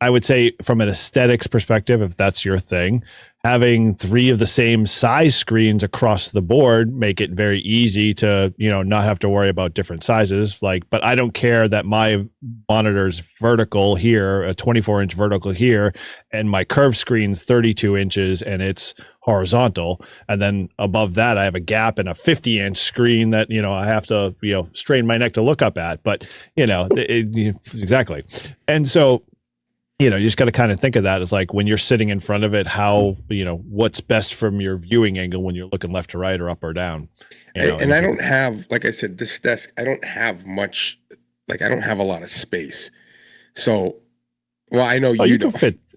I would say from an aesthetics perspective, if that's your thing, having three of the same size screens across the board make it very easy to, not have to worry about different sizes. But I don't care that my monitor's vertical here, a 24-inch vertical here, and my curved screen's 32 inches and it's horizontal. And then above that, I have a gap and a 50-inch screen that, I have to, strain my neck to look up at. But, exactly. And so, you just got to kind of think of that as like, when you're sitting in front of it, how, what's best from your viewing angle when you're looking left to right or up or down. And I don't have, like I said, this desk, I don't have much, I don't have a lot of space. So, well, I know you don't.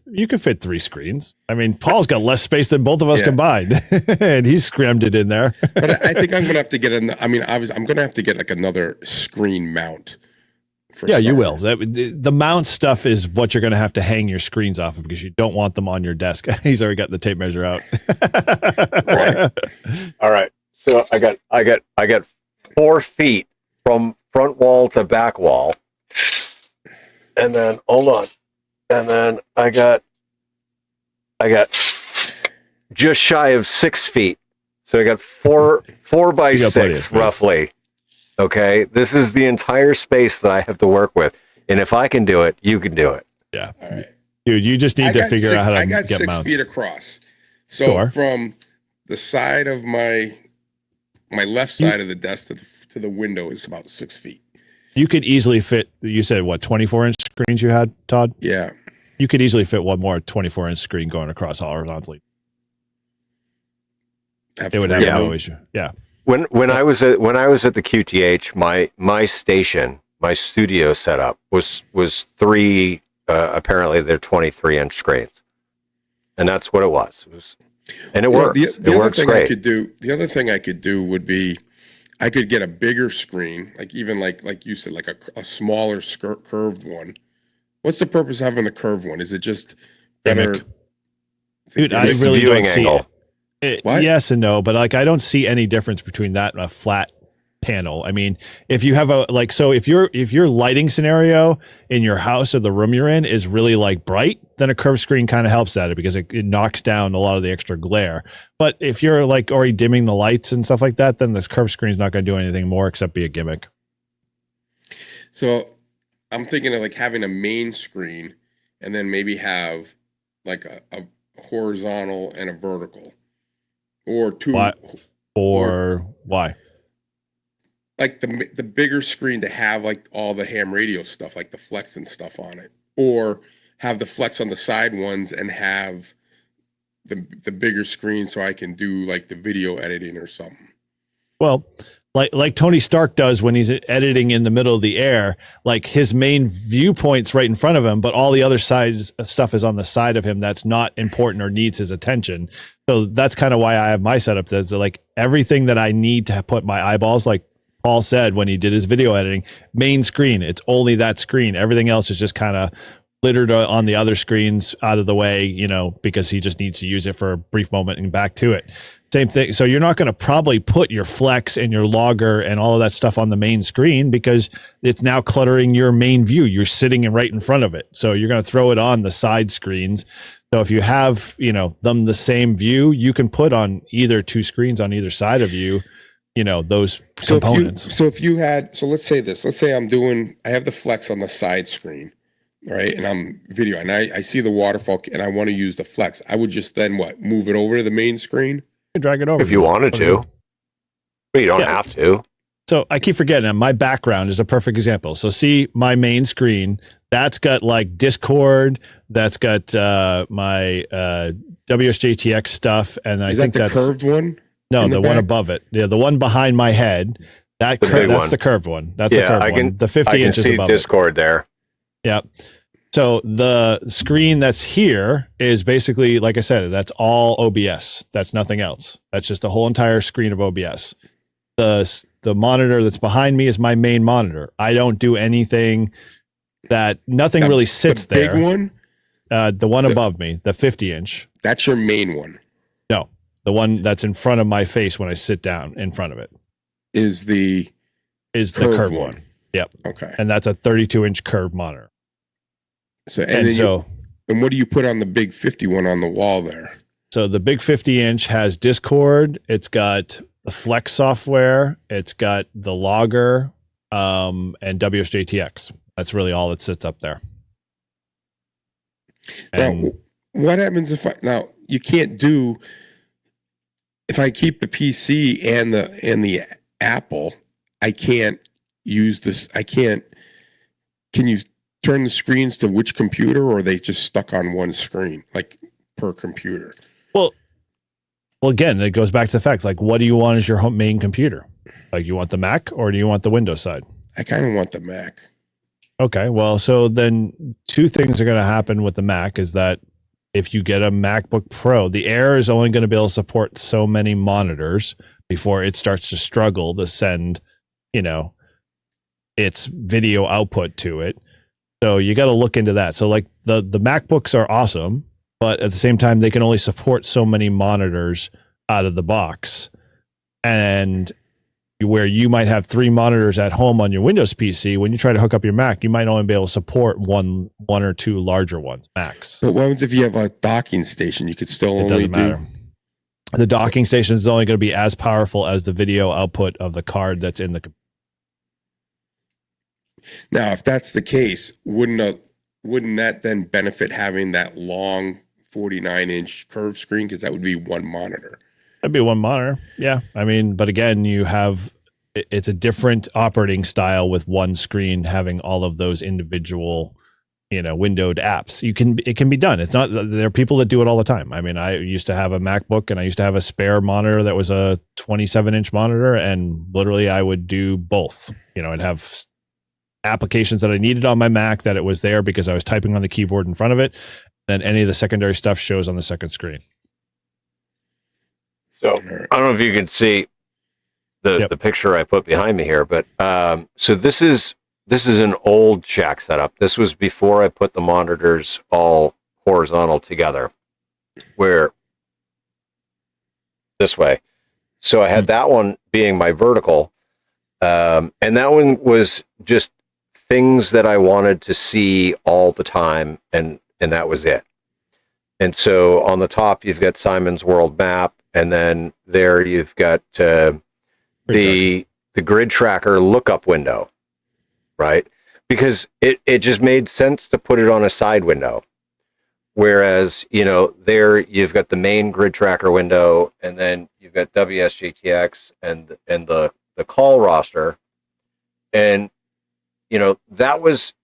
You could fit three screens. I mean, Paul's got less space than both of us combined, and he's scrammed it in there. But I think I'm going to have to get I'm going to have to get like another screen mount. Yeah, you will. The mount stuff is what you're going to have to hang your screens off of, because you don't want them on your desk. He's already got the tape measure out. Right. All right. So I got 4 feet from front wall to back wall, and then hold on, and then I got just shy of 6 feet. So I got 4 by 6 roughly. Okay, this is the entire space that I have to work with, and if I can do it, you can do it. Yeah, all right, dude. You just need to figure out how to get mounts. I got 6 feet across, so from the side of my left side of the desk to the window is about 6 feet. You could easily fit. You said what, 24-inch screens you had, Todd? Yeah, you could easily fit one more 24-inch screen going across horizontally. It would have no issue. Yeah. When I was at the QTH, my station, my studio setup was 3 apparently they're 23-inch screens, and that's what it was. And it works. It works great. The other thing I could do would be, I could get a bigger screen, like even like you said, like a smaller curved one. What's the purpose of having the curved one? Is it just better? Dude, I really don't see angle. Yes and no, but I don't see any difference between that and a flat panel. I mean, if you have if your lighting scenario in your house or the room you're in is really bright, then a curved screen kind of helps that, because it knocks down a lot of the extra glare. But if you're already dimming the lights and stuff like that, then this curved screen is not going to do anything more except be a gimmick. So I'm thinking of having a main screen and then maybe have a horizontal and a vertical. Or 2. Why? like the bigger screen to have like all the ham radio stuff, like the flex and stuff on it, or have the flex on the side ones and have the bigger screen so I can do like the video editing or something. Well, like Tony Stark does when he's editing in the middle of the air, like his main viewpoint's right in front of him, but all the other stuff is on the side of him that's not important or needs his attention. So that's kind of why I have my setup. That's like everything that I need to put my eyeballs, like Paul said when he did his video editing, main screen. It's only that screen. Everything else is just kind of littered on the other screens out of the way, you know, because he just needs to use it for a brief moment and back to it. Same thing. So you're not going to probably put your flex and your logger and all of that stuff on the main screen because it's now cluttering your main view. You're sitting right in front of it. So you're going to throw it on the side screens. So if you have, you know, them the same view, you can put on either two screens on either side of you, you know, those components. So let's say I have the flex on the side screen, right? And I'm video and I see the waterfall and I want to use the flex. I would just then move it over to the main screen? Drag it over if you wanted to, but you don't have to. So I keep forgetting my background is a perfect example. So see my main screen, that's got like Discord, that's got my WSJTX stuff, and I think that's the curved one. No, the one above it. Yeah, the one behind my head. That's the curved one. That's the curved one. The 50 inches above Discord there. Yeah. So the screen that's here is basically, like I said, that's all OBS. That's nothing else. That's just a whole entire screen of OBS. The monitor that's behind me is my main monitor. I don't do anything nothing really sits there. The big one? The one above me, the 50 inch. That's your main one? No, the one that's in front of my face when I sit down in front of it. Is the curved one. Yep. Okay. And that's a 32-inch curved monitor. So and what do you put on the big 51 on the wall there? So the big 50-inch has Discord. It's got the Flex software. It's got the logger and WSJTX. That's really all that sits up there. And now, what happens if you can't do if I keep the PC and the Apple, I can't use this. Can you turn the screens to which computer, or are they just stuck on one screen, like per computer? Well, again, it goes back to the fact, like, what do you want as your main computer? Like, you want the Mac or do you want the Windows side? I kind of want the Mac. Okay, well, so then two things are going to happen with the Mac is that if you get a MacBook Pro, the Air is only going to be able to support so many monitors before it starts to struggle to send, its video output to it. So you got to look into that. So like the MacBooks are awesome, but at the same time, they can only support so many monitors out of the box. And where you might have 3 monitors at home on your Windows PC, when you try to hook up your Mac, you might only be able to support one or two larger ones, max. But what happens if you have a docking station? You could still only doesn't matter. The docking station is only going to be as powerful as the video output of the card that's in the computer. Now, if that's the case, wouldn't that then benefit having that long 49-inch curved screen? Because that would be one monitor. That'd be one monitor. Yeah. I mean, but again, it's a different operating style with one screen having all of those individual, windowed apps. It can be done. It's not, there are people that do it all the time. I mean, I used to have a MacBook and I used to have a spare monitor that was a 27-inch monitor, and literally I would do both. I'd have applications that I needed on my Mac that it was there because I was typing on the keyboard in front of it. Then any of the secondary stuff shows on the second screen. So I don't know if you can see the picture I put behind me here, but so this is an old shack setup. This was before I put the monitors all horizontal together, where this way. So I had that one being my vertical, and that one was just things that I wanted to see all the time, and that was it. And so on the top, you've got Simon's World Map, and then there you've got the grid tracker lookup window, right? Because it just made sense to put it on a side window. Whereas, there you've got the main grid tracker window, and then you've got WSGTX and the call roster And, you know,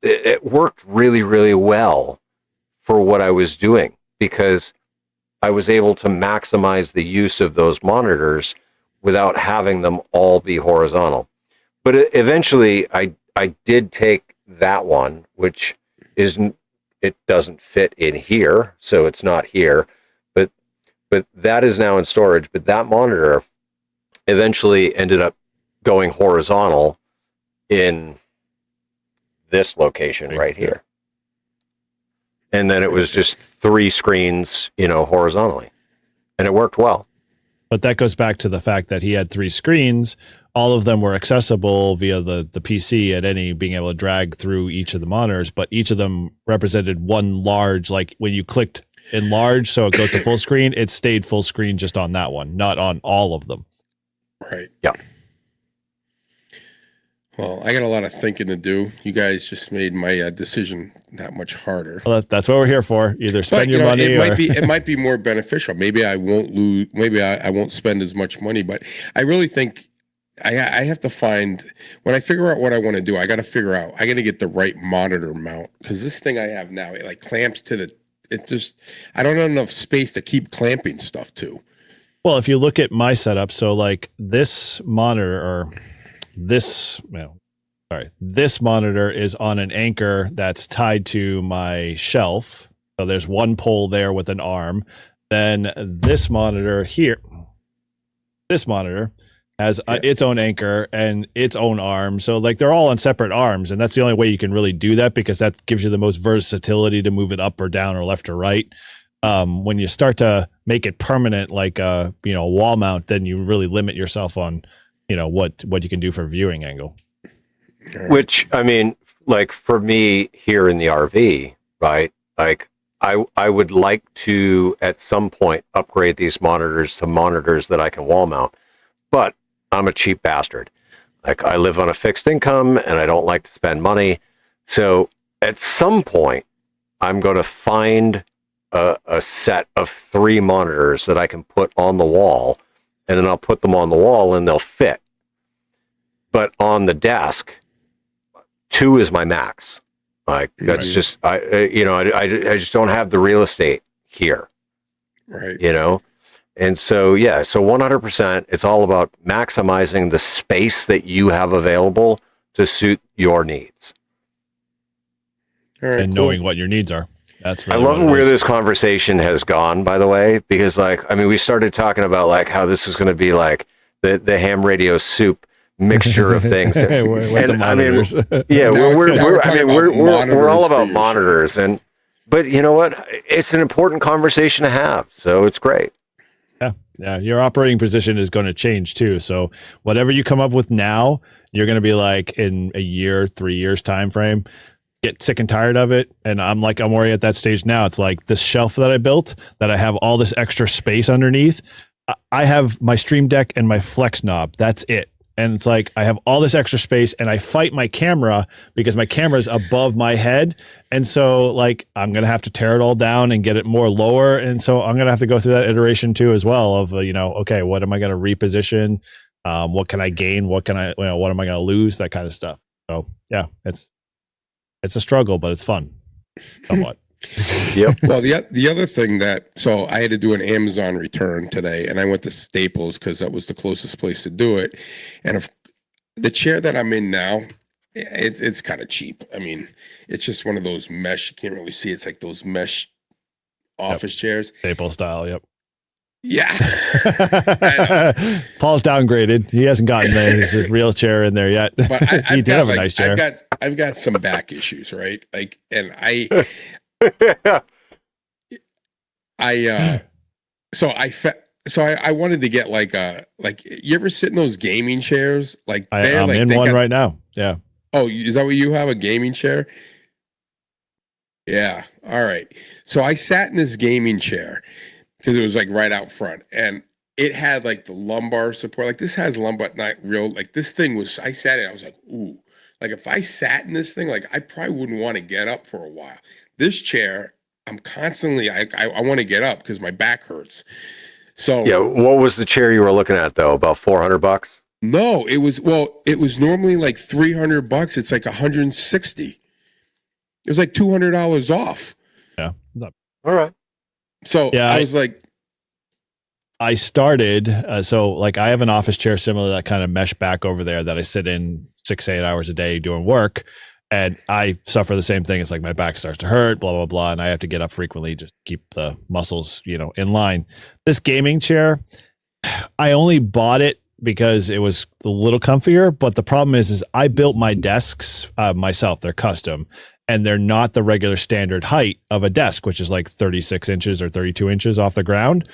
it worked really, really well for what I was doing because I was able to maximize the use of those monitors without having them all be horizontal. But eventually I did take that one, which it doesn't fit in here, so it's not here, but that is now in storage. But that monitor eventually ended up going horizontal in this location right here. And then it was just 3 screens, you know, horizontally. And it worked well. But that goes back to the fact that he had 3 screens. All of them were accessible via the PC at any being able to drag through each of the monitors, but each of them represented one large, like when you clicked enlarge, so it goes to full screen, it stayed full screen just on that one, not on all of them. Right. Yeah. Well, I got a lot of thinking to do. You guys just made my decision that much harder. Well, that's what we're here for. Either spend your money it might be more beneficial. Maybe I won't lose. Maybe I won't spend as much money, but I really think I have to find, when I figure out what I want to do, I got to get the right monitor mount, because this thing I have now, it like clamps to I don't have enough space to keep clamping stuff to. Well, if you look at my setup, so like this monitor or this monitor is on an anchor that's tied to my shelf. So there's one pole there with an arm. Then this monitor has its own anchor and its own arm. So like they're all on separate arms, and that's the only way you can really do that, because that gives you the most versatility to move it up or down or left or right. When you start to make it permanent, like a wall mount, then you really limit yourself on what you can do for viewing angle. Which, I mean, like for me here in the RV, right? Like I would like to at some point upgrade these monitors to monitors that I can wall mount, but I'm a cheap bastard. Like I live on a fixed income and I don't like to spend money. So at some point I'm going to find a set of 3 monitors that I can put on the wall, and then I'll put them on the wall and they'll fit. But on the desk, 2 is my max. Like that's just I just don't have the real estate here. Right. And so 100%, it's all about maximizing the space that you have available to suit your needs. All right, and knowing what your needs are. That's really I love where this conversation has gone, by the way, because we started talking about like how this was going to be like the ham radio soup mixture of things. With the monitors. We're all about monitors, but you know what? It's an important conversation to have, so it's great. Yeah. Your operating position is going to change too. So whatever you come up with now, you're going to be like in a year, 3 years time frame, get sick and tired of it. And I'm already at that stage now. It's like this shelf that I built that I have all this extra space underneath. I have my Stream Deck and my Flex knob. That's it. And it's like I have all this extra space, and I fight my camera because my camera is above my head. And so like I'm going to have to tear it all down and get it more lower. And so I'm going to have to go through that iteration too as well of, okay, what am I going to reposition? What can I gain? What am I going to lose? That kind of stuff. So yeah, it's a struggle, but it's fun. Somewhat. Yep. Well, the other thing so I had to do an Amazon return today, and I went to Staples because that was the closest place to do it. And if the chair that I'm in now, it's kind of cheap. I mean, it's just one of those mesh. You can't really see. It's like those mesh office chairs. Staples style. Yep. Yeah. Paul's downgraded. He hasn't gotten his real chair in there yet. But he did have a nice chair. I've got some back issues, right? Like, and I wanted to get like you ever sit in those gaming chairs? Like I'm in one right now. Yeah. Oh, is that what you have, a gaming chair? Yeah. All right. So I sat in this gaming chair because it was like right out front, and it had like the lumbar support. Like this has lumbar, not real. Like this thing was. I sat in. I was like, ooh. Like if I sat in this thing, like I probably wouldn't want to get up for a while. This chair, I'm constantly, I want to get up because my back hurts. So yeah, what was the chair you were looking at though? About $400? No, it was normally like $300. It's like 160. It was like $200 off. Yeah. All right. So Yeah, I was like, I started, so like I have an office chair similar to that kind of mesh back over there that I sit in 6-8 hours a day doing work. And I suffer the same thing. It's like my back starts to hurt, blah, blah, blah. And I have to get up frequently just to keep the muscles, in line. This gaming chair, I only bought it because it was a little comfier. But the problem is I built my desks myself. They're custom. And they're not the regular standard height of a desk, which is like 36 inches or 32 inches off the ground.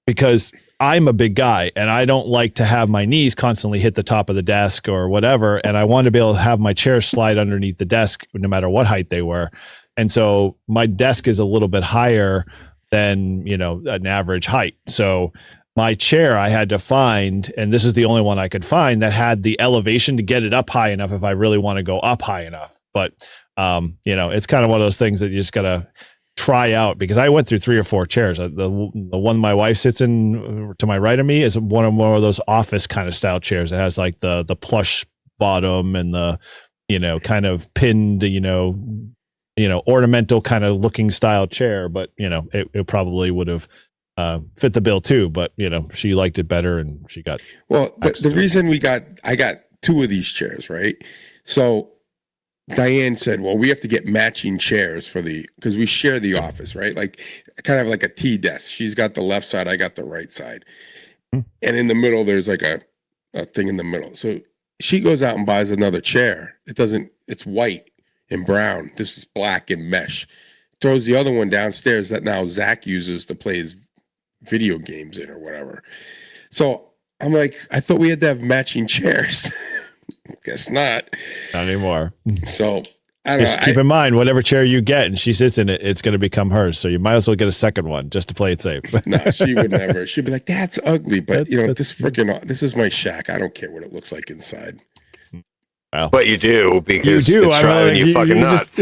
Because I'm a big guy and I don't like to have my knees constantly hit the top of the desk or whatever. And I want to be able to have my chair slide underneath the desk no matter what height they were. And so my desk is a little bit higher than, an average height. So my chair I had to find, and this is the only one I could find that had the elevation to get it up high enough if I really want to go up high enough. But, it's kind of one of those things that you just got to try out, because I went through 3 or 4 chairs. The one my wife sits in to my right of me is one of those office kind of style chairs. It has like the plush bottom and the, kind of pinned, ornamental kind of looking style chair. But, it probably would have fit the bill too. But, she liked it better and she got. Well, the reason I got 2 of these chairs, right? So Diane said, well, we have to get matching chairs because we share the office, right? Like kind of like a tea desk. She's got the left side, I got the right side. And in the middle, there's like a thing in the middle. So she goes out and buys another chair. It's white and brown. This is black and mesh. Throws the other one downstairs that now Zach uses to play his video games in or whatever. So I'm like, I thought we had to have matching chairs. Guess not. Not anymore. So I don't just know. keep in mind, whatever chair you get and she sits in it, it's going to become hers. So you might as well get a second one just to play it safe. No, she would never. She'd be like, "That's ugly," but this is my shack. I don't care what it looks like inside. Well, but you do, because you do. it's driving you fucking nuts.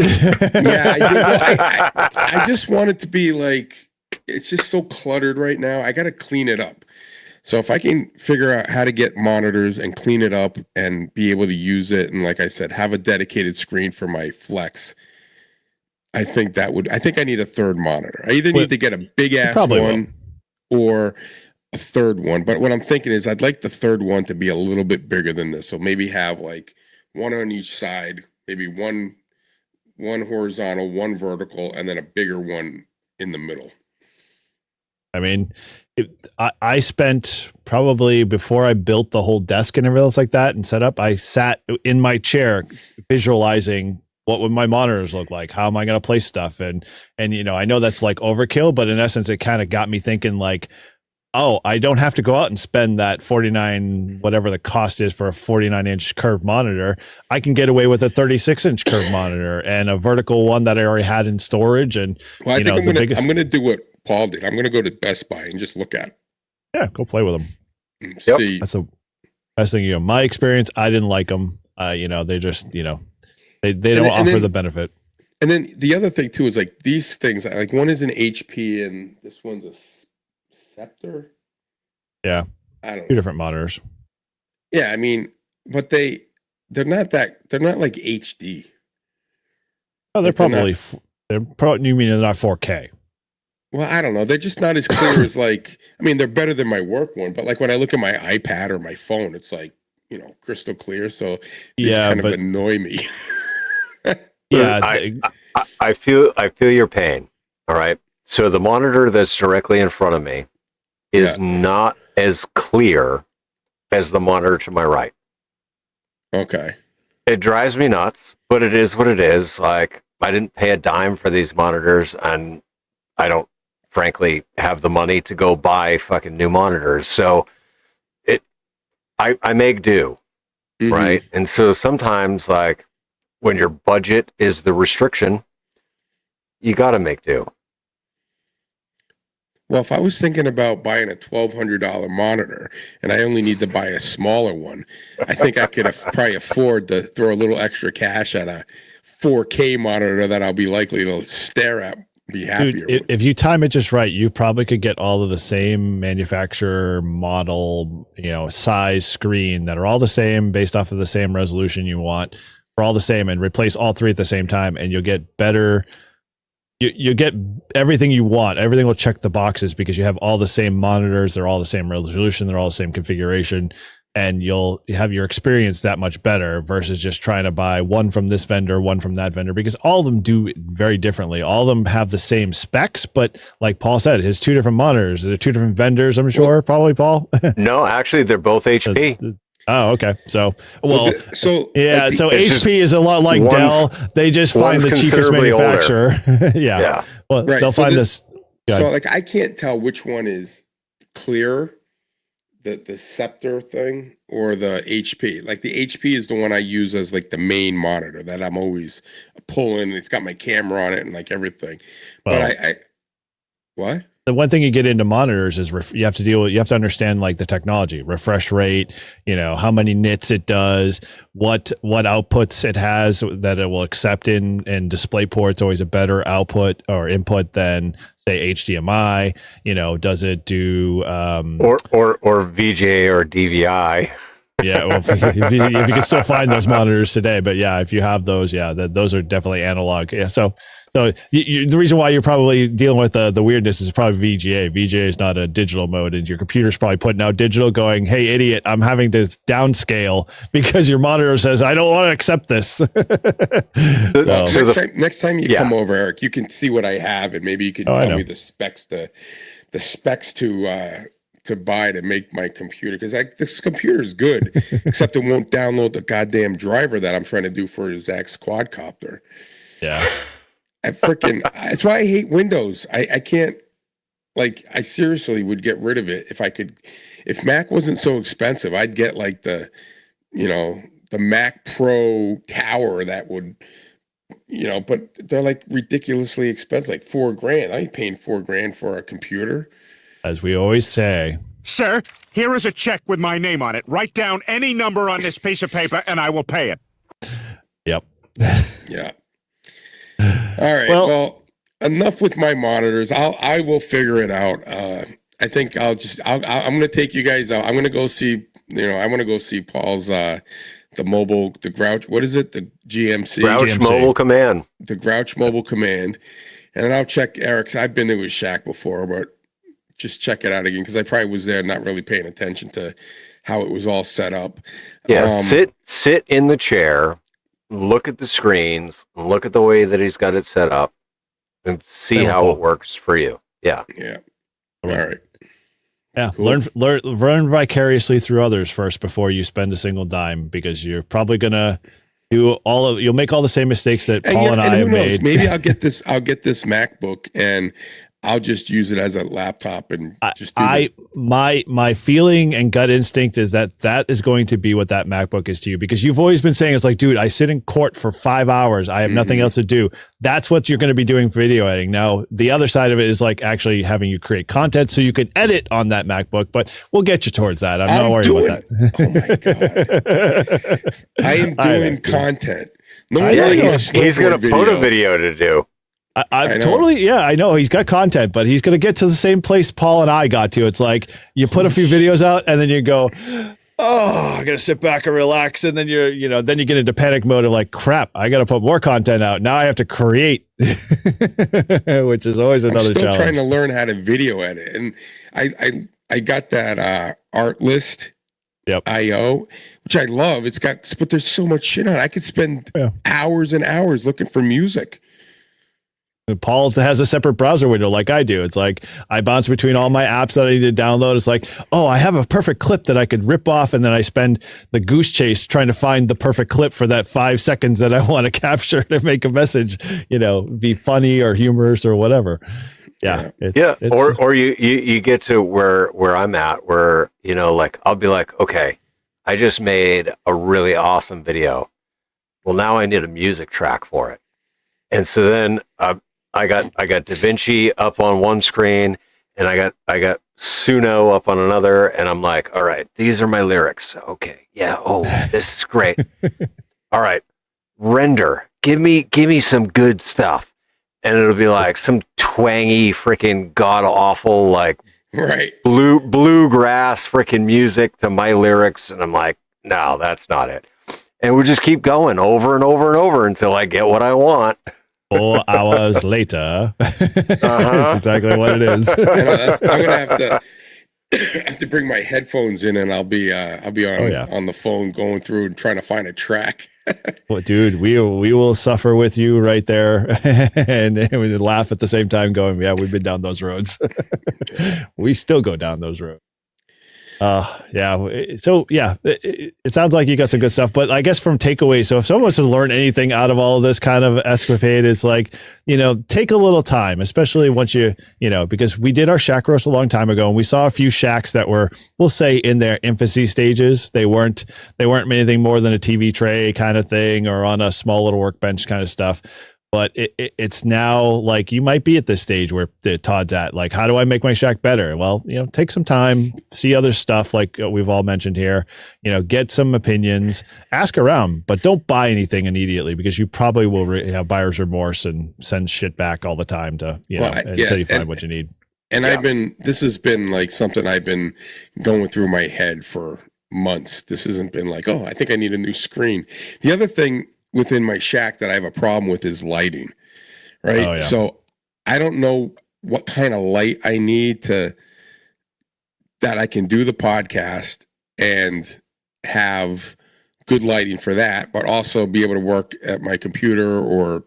Yeah, I do. I just want it to be like, it's just so cluttered right now. I got to clean it up. So if I can figure out how to get monitors and clean it up and be able to use it, and like I said, have a dedicated screen for my Flex, I think I need a third monitor. I either need to get a big ass one or a third one. But what I'm thinking is I'd like the third one to be a little bit bigger than this. So maybe have like one on each side, maybe one horizontal, one vertical, and then a bigger one in the middle. I mean, I spent probably, before I built the whole desk and everything else like that and set up, I sat in my chair visualizing what would my monitors look like? How am I going to place stuff? And I know that's like overkill, but in essence, it kind of got me thinking like, oh, I don't have to go out and spend that 49, whatever the cost is for a 49-inch curved monitor. I can get away with a 36-inch curved monitor and a vertical one that I already had in storage. And well, I think I'm going to do what Paul did. I'm going to go to Best Buy and just look at it. Yeah, go play with them. Yep. That's the best thing. My experience, I didn't like them. They just, they don't offer the benefit. And then the other thing too is like these things, like one is an HP and this one's a Scepter. Yeah, I don't know. 2 different monitors. Yeah, I mean, but they're not like HD. Oh, they're probably. You mean they're not 4K? Well, I don't know. They're just not as clear as like. I mean, they're better than my work one, but like when I look at my iPad or my phone, it's like crystal clear. So it's kind of annoy me. Yeah, I feel your pain. All right. So the monitor that's directly in front of me is not as clear as the monitor to my right. Okay. It drives me nuts, but it is what it is. Like, I didn't pay a dime for these monitors, and I don't, frankly, have the money to go buy fucking new monitors. So I make do, right? And so sometimes, like, when your budget is the restriction, you got to make do. Well, if I was thinking about buying a $1,200 monitor and I only need to buy a smaller one, I think I could probably afford to throw a little extra cash at a 4K monitor that I'll be likely to stare at be happier. Dude, if you time it just right, you probably could get all of the same manufacturer, model, size, screen that are all the same based off of the same resolution you want, for all the same, and replace all three at the same time, and you'll get better. You get everything you want. Everything will check the boxes because you have all the same monitors. They're all the same resolution. They're all the same configuration. And you'll have your experience that much better versus just trying to buy one from this vendor, one from that vendor, because all of them do it very differently. All of them have the same specs, but like Paul said, his 2 different monitors. They're 2 different vendors, I'm sure, probably, Paul. No, actually, they're both HP. Oh, okay. So, so HP is a lot like Dell. They just find the cheapest manufacturer. Yeah. Well, right. they'll find this. So, like, I can't tell which one is clear, the Scepter thing or the HP. Like, the HP is the one I use as like the main monitor that I'm always pulling. It's got my camera on it and like everything. But what? The one thing you get into monitors is you have to understand like the technology, refresh rate, how many nits it does, what outputs it has that it will accept in display ports. Always a better output or input than say HDMI. Does it do or VGA or DVI? Yeah, well, if you can still find those monitors today, but yeah, if you have those, those are definitely analog. Yeah, so the reason why you're probably dealing with the weirdness is probably VGA. VGA is not a digital mode, and your computer's probably putting out digital, going, "Hey, idiot, I'm having to downscale because your monitor says I don't want to accept this." Next time you come over, Eric, you can see what I have, and maybe you can tell me the specs to buy to make my computer, because this computer is good, except it won't download the goddamn driver that I'm trying to do for Zach's quadcopter. Yeah. That's why I hate Windows. I can't, like, I seriously would get rid of it if I could. If Mac wasn't so expensive, I'd get like the Mac Pro Tower that would, but they're like ridiculously expensive, like $4,000. I ain't paying $4,000 for a computer. As we always say, sir, here is a check with my name on it. Write down any number on this piece of paper and I will pay it. Yep. Yeah. All right. Well, enough with my monitors. I will figure it out. I think I'm going to take you guys out. I'm going to go see, I want to go see Paul's, the Grouch. What is it? The GMC. Grouch Mobile Command. The Grouch Mobile Command. And then I'll check Eric's. I've been to his shack before, but just check it out again, because I probably was there not really paying attention to how it was all set up. Yeah, sit in the chair, look at the screens, look at the way that he's got it set up, and see how it works for you. Yeah. Yeah. All right. Yeah. Cool. Learn vicariously through others first before you spend a single dime, because you're probably gonna you'll make all the same mistakes that Paul and I have made. Maybe I'll get this MacBook and I'll just use it as a laptop and just do my feeling and gut instinct is that is going to be what that MacBook is to you, because you've always been saying, it's like, dude, I sit in court for 5 hours. I have nothing else to do. That's what you're going to be doing for video editing. Now, the other side of it is like actually having you create content so you can edit on that MacBook, but we'll get you towards that. I'm not worried about that. Oh my God. I am doing content. He's got a photo video to do. I totally, I know he's got content, but he's going to get to the same place Paul and I got to. It's like you put a few videos out and then you go, oh, I got to sit back and relax. And then then you get into panic mode of like, crap, I got to put more content out. Now I have to create, which is always another challenge. I'm still trying to learn how to video edit. And I got that Artlist IO, which I love. But there's so much shit on it. I could spend hours and hours looking for music. Paul has a separate browser window like I do. It's like I bounce between all my apps that I need to download. It's like, oh, I have a perfect clip that I could rip off, and then I spend the goose chase trying to find the perfect clip for that 5 seconds that I want to capture to make a message, be funny or humorous or whatever. Yeah. Or you get to where I'm at, where, like I'll be like, okay, I just made a really awesome video. Well, now I need a music track for it. And so then I got DaVinci up on one screen, and I got Suno up on another, and I'm like, all right, these are my lyrics. Okay, yeah, oh, this is great. All right, render. Give me some good stuff. and it'll be like some twangy, freaking god awful, like right bluegrass freaking music to my lyrics, and I'm like, no, that's not it. And we just keep going over and over and over until I get what I want. 4 hours later. That's exactly what it is. I'm gonna have to bring my headphones in, and I'll be on the phone going through and trying to find a track. Well, dude, we will suffer with you right there, and we laugh at the same time, going, "Yeah, we've been down those roads. We still go down those roads." Yeah. So yeah, it sounds like you got some good stuff, but I guess from takeaways. So if someone wants to learn anything out of all of this kind of escapade, it's like, take a little time, especially once because we did our shack roast a long time ago, and we saw a few shacks that were, we'll say, in their infancy stages. They weren't anything more than a TV tray kind of thing, or on a small little workbench kind of stuff. But it's now like you might be at this stage where Todd's at, like, how do I make my shack better? Well, take some time, see other stuff like we've all mentioned here, get some opinions, ask around, but don't buy anything immediately, because you probably will have buyer's remorse and send shit back all the time to, until you find what you need. And this has been like something I've been going through my head for months. This hasn't been like, oh, I think I need a new screen. The other thing within my shack that I have a problem with is lighting, right? Oh, yeah. So I don't know what kind of light I need that I can do the podcast and have good lighting for that, but also be able to work at my computer or,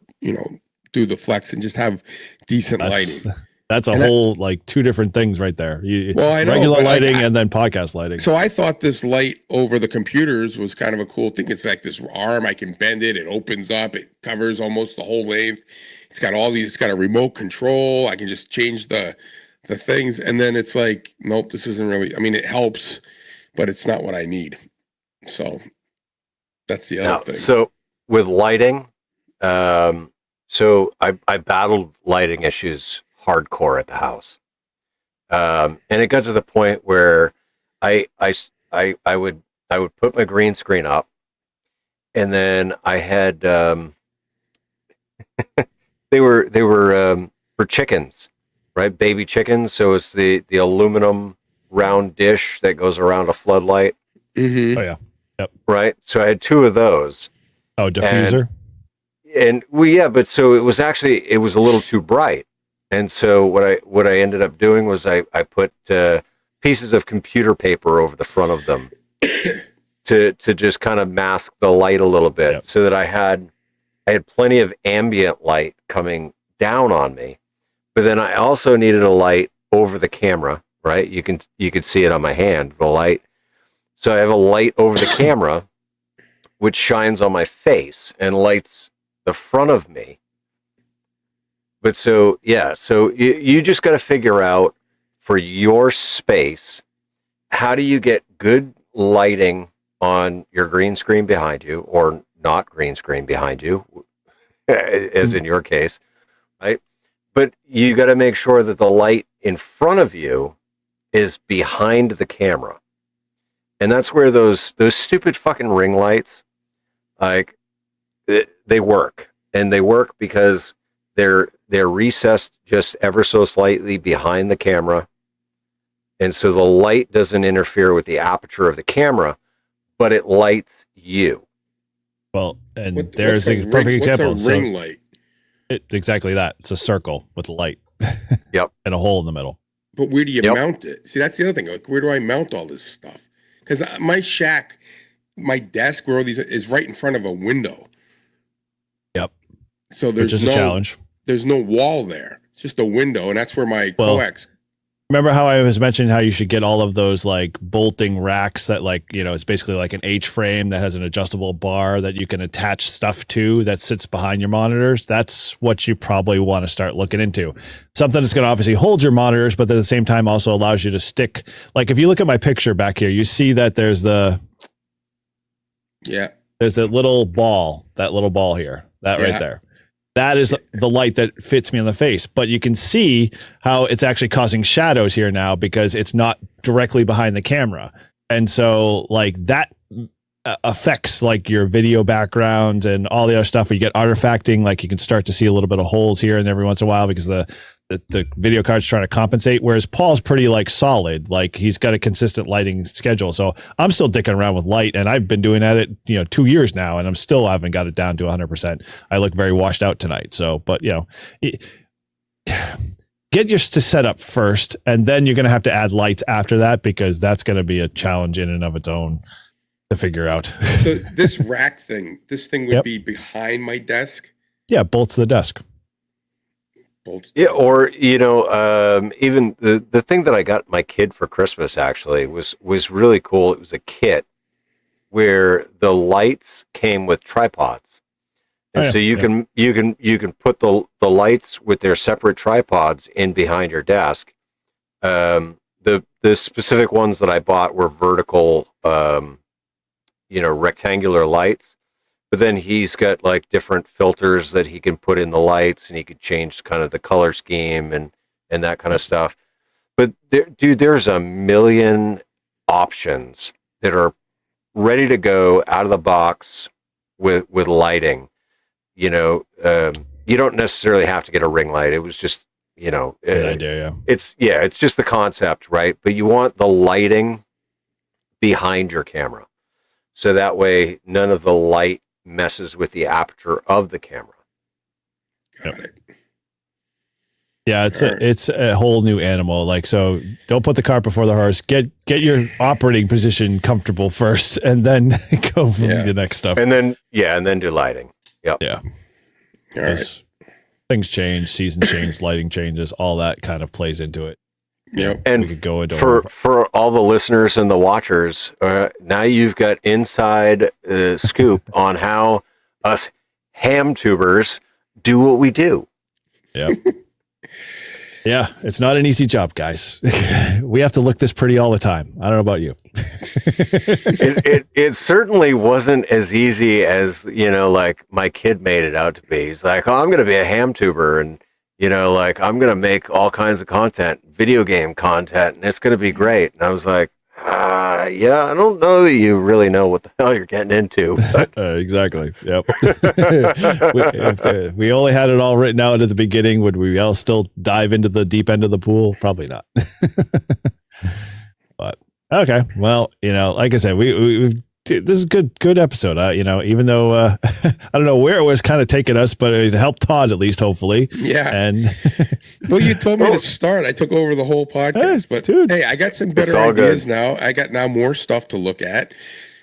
do the flex and just have decent lighting. That's a whole like two different things right there. I know, regular lighting and then podcast lighting. So I thought this light over the computers was kind of a cool thing. It's like this arm, I can bend it, it opens up, it covers almost the whole length. It's got it's got a remote control. I can just change the things. And then it's like, nope, this isn't really, it helps, but it's not what I need. So that's the other thing. So with lighting, so I battled lighting issues hardcore at the house, and it got to the point where I would put my green screen up, and then I had they were for chickens, right? Baby chickens. So it's the aluminum round dish that goes around a floodlight. Mm-hmm. Oh yeah, yep. Right. So I had 2 of those. Oh, diffuser. But so it was a little too bright. And so what I ended up doing was I put pieces of computer paper over the front of them to just kind of mask the light a little bit, so that I had plenty of ambient light coming down on me. But then I also needed a light over the camera, right? You could see it on my hand, the light. So I have a light over the camera, which shines on my face and lights the front of me. But so you just got to figure out for your space, how do you get good lighting on your green screen behind you, or not green screen behind you, as in your case, right? But you got to make sure that the light in front of you is behind the camera. And that's where those stupid fucking ring lights, like, they work. And they work because they're recessed just ever so slightly behind the camera. And so the light doesn't interfere with the aperture of the camera, but it lights you. Well, and there's a perfect example. What's a ring light? Exactly that. It's a circle with a light. Yep. And a hole in the middle. But where do you mount it? See, that's the other thing. Like, where do I mount all this stuff? Because my shack, my desk, where all these is right in front of a window. Yep. So there's a challenge. There's no wall there. It's just a window, and that's where my coax. Remember how I was mentioning how you should get all of those like bolting racks that, like, it's basically like an H frame that has an adjustable bar that you can attach stuff to that sits behind your monitors. That's what you probably want to start looking into. Something that's going to obviously hold your monitors, but at the same time also allows you to stick. Like, if you look at my picture back here, you see that there's that little ball here, right there. That is the light that fits me on the face, but you can see how it's actually causing shadows here now because it's not directly behind the camera. And so, like, that affects like your video background and all the other stuff. You get artifacting, like you can start to see a little bit of holes here and every once in a while because the video card's trying to compensate, whereas Paul's pretty like solid, like he's got a consistent lighting schedule. So I'm still dicking around with light, and I've been doing that 2 years now, and I'm still haven't got it down to 100%. I look very washed out tonight. So, but get used to setup first, and then you're going to have to add lights after that, because that's going to be a challenge in and of its own to figure out. So this rack thing, this thing would be behind my desk. Yeah, bolts to the desk. Yeah, or even the thing that I got my kid for Christmas actually was really cool. It was a kit where the lights came with tripods, and so you can put the lights with their separate tripods in behind your desk. The specific ones that I bought were vertical, rectangular lights. But then he's got like different filters that he can put in the lights, and he could change kind of the color scheme and that kind of stuff. But there's a million options that are ready to go out of the box with lighting. You don't necessarily have to get a ring light. It was just, good idea. Yeah. It's just the concept, right? But you want the lighting behind your camera, so that way none of the light messes with the aperture of the camera. Got it. Yeah, it's a whole new animal. Like, so don't put the cart before the horse. Get your operating position comfortable first, and then go from the next stuff. And then do lighting. Yep. Yeah. All right. Things change, season change, lighting changes, all that kind of plays into it. Yep. And we could go into for all the listeners and the watchers, now you've got inside scoop on how us ham tubers do what we do. Yep. Yeah, it's not an easy job, guys. We have to look this pretty all the time. I don't know about you. It certainly wasn't as easy as, like my kid made it out to be. He's like, oh, I'm going to be a ham tuber, and I'm going to make all kinds of content, video game content, and it's going to be great. And I was like, yeah, I don't know that you really know what the hell you're getting into. Exactly. Yep. If we only had it all written out at the beginning, would we all still dive into the deep end of the pool? Probably not. But okay. Well, like I said, we've this is a good episode. Even though I don't know where it was kind of taking us, but it helped Todd at least, hopefully. Yeah. And well, you told me to start. I took over the whole podcast, but dude, hey, I got some better ideas now. I got now more stuff to look at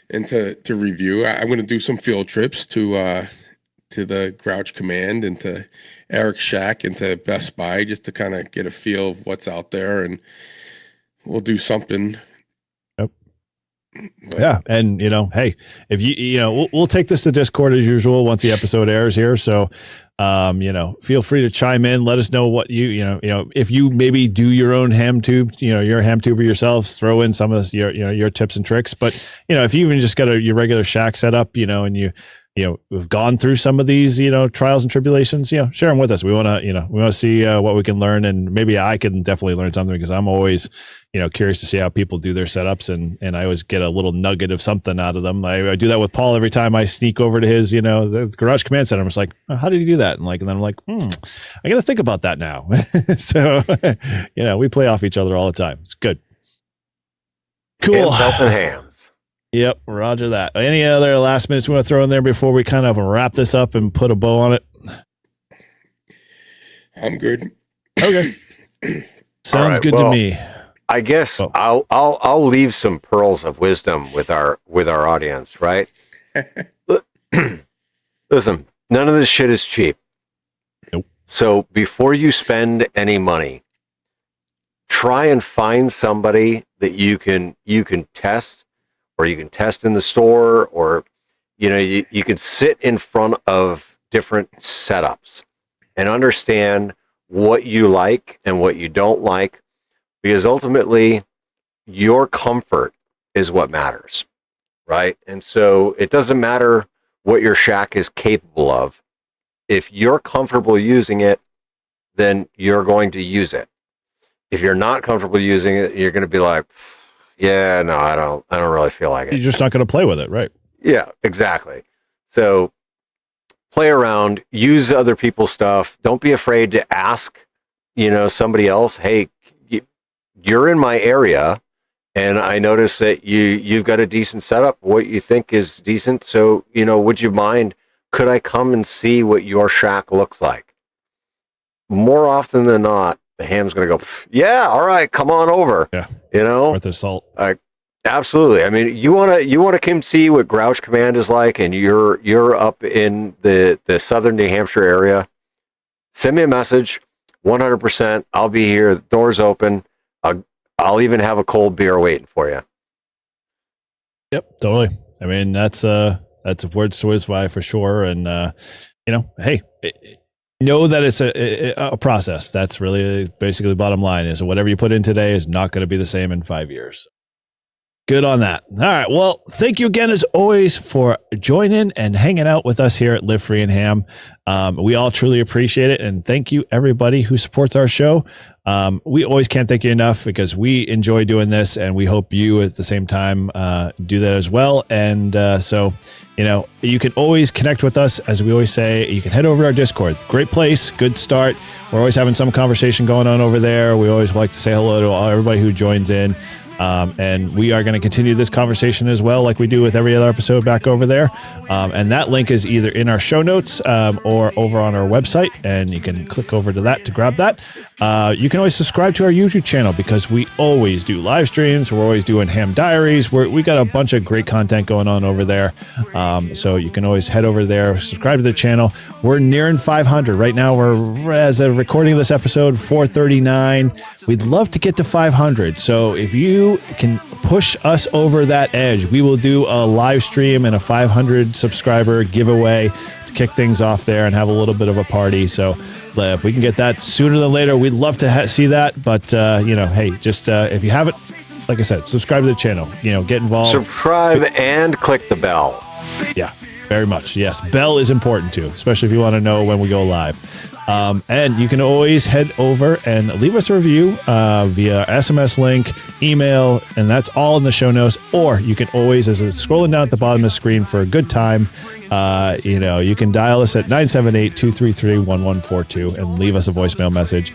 and to review. I'm going to do some field trips to the Grouch Command and to Eric's Shack and to Best Buy, just to kind of get a feel of what's out there, and we'll do something. But, yeah, and hey, if we'll take this to Discord as usual once the episode airs here. So, feel free to chime in. Let us know what if you maybe do your own ham tube. You're a ham tuber yourselves. Throw in some of your tips and tricks. But if you even just got your regular shack set up, and we've gone through some of these, trials and tribulations, share them with us. We want to see what we can learn, and maybe I can definitely learn something, because I'm always, curious to see how people do their setups, and I always get a little nugget of something out of them. I do that with Paul every time I sneak over to his, the Garage Command Center. I'm just like, oh, how did he do that? And then I'm like, I got to think about that now. So, we play off each other all the time. It's good. Cool. Hands and hams. Yep, roger that. Any other last minutes we want to throw in there before we kind of wrap this up and put a bow on it? I'm good. Okay. Sounds good to me. I guess I'll leave some pearls of wisdom with our audience, right? Listen, none of this shit is cheap. Nope. So before you spend any money, try and find somebody that you can test, or you can test in the store, or you can sit in front of different setups and understand what you like and what you don't like, because ultimately your comfort is what matters, right? And so it doesn't matter what your shack is capable of. If you're comfortable using it, then you're going to use it. If you're not comfortable using it, you're going to be like, yeah, no, I don't really feel like it. You're just not going to play with it, right? Yeah, exactly. So play around, use other people's stuff. Don't be afraid to ask, somebody else, hey, you're in my area and I notice that you've got a decent setup, what you think is decent. So, would you mind, could I come and see what your shack looks like? More often than not, the ham's going to go, yeah, all right, come on over. Yeah. Worth the salt. Absolutely. I mean, you want to come see what Grouch Command is like, and you're up in the southern New Hampshire area. Send me a message. 100%. I'll be here. The door's open. I'll even have a cold beer waiting for you. Yep, totally. I mean, that's words to whiz by for sure. And hey, know that it's a process. That's really basically the bottom line. Is whatever you put in today is not going to be the same in 5 years. Good on that. All right. Well, thank you again, as always, for joining and hanging out with us here at Live Free and Ham. We all truly appreciate it. And thank you, everybody who supports our show. We always can't thank you enough because we enjoy doing this, and we hope you at the same time do that as well. And so, you can always connect with us. As we always say, you can head over to our Discord. Great place. Good start. We're always having some conversation going on over there. We always like to say hello to everybody who joins in. And we are going to continue this conversation as well, like we do with every other episode back over there. And that link is either in our show notes or over on our website, and you can click over to that to grab that. You can always subscribe to our YouTube channel because we always do live streams. We're always doing ham diaries. We got a bunch of great content going on over there. So you can always head over there, subscribe to the channel. We're nearing 500 right now. We're, as of recording this episode, 439. We'd love to get to 500. So if you can push us over that edge, we will do a live stream and a 500 subscriber giveaway to kick things off there and have a little bit of a party. So if we can get that sooner than later, we'd love to see that. But hey, just if you haven't, like I said, subscribe to the channel, get involved, subscribe and click the bell. Yeah, very much. Yes, bell is important too, especially if you want to know when we go live. And you can always head over and leave us a review via SMS link, email, and that's all in the show notes. Or you can always, as it's scrolling down at the bottom of the screen for a good time, you can dial us at 978-233-1142 and leave us a voicemail message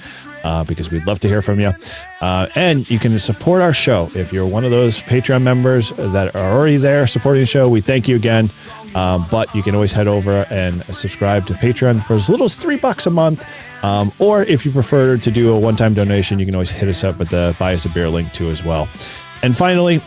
because we'd love to hear from you. And you can support our show. If you're one of those Patreon members that are already there supporting the show, we thank you again. But you can always head over and subscribe to Patreon for as little as $3 a month. Or if you prefer to do a one-time donation, you can always hit us up with the Buy Us a Beer link too as well. And finally,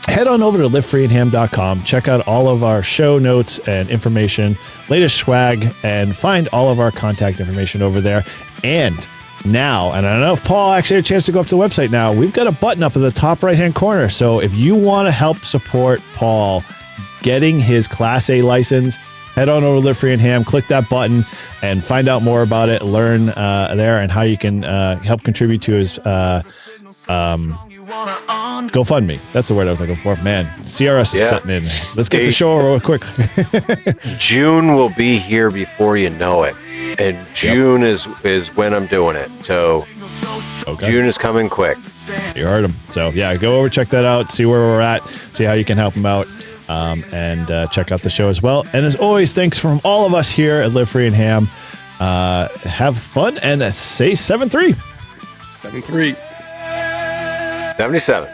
head on over to livefreeandham.com. Check out all of our show notes and information, latest swag, and find all of our contact information over there. And now, and I don't know if Paul actually had a chance to go up to the website now, we've got a button up at the top right-hand corner. So if you want to help support Paul getting his Class A license, head on over to Live Free and Ham, click that button, and find out more about it. Learn there and how you can help contribute to his GoFundMe. That's the word I was looking for. Man, CRS is setting in. Let's get the show real quick. June will be here before you know it. And June is when I'm doing it. So June is coming quick. You heard him. So yeah, go over, check that out, see where we're at, see how you can help him out. And check out the show as well. And as always, thanks from all of us here at Live Free and Ham. Have fun and say 7-3. 7-3. 77.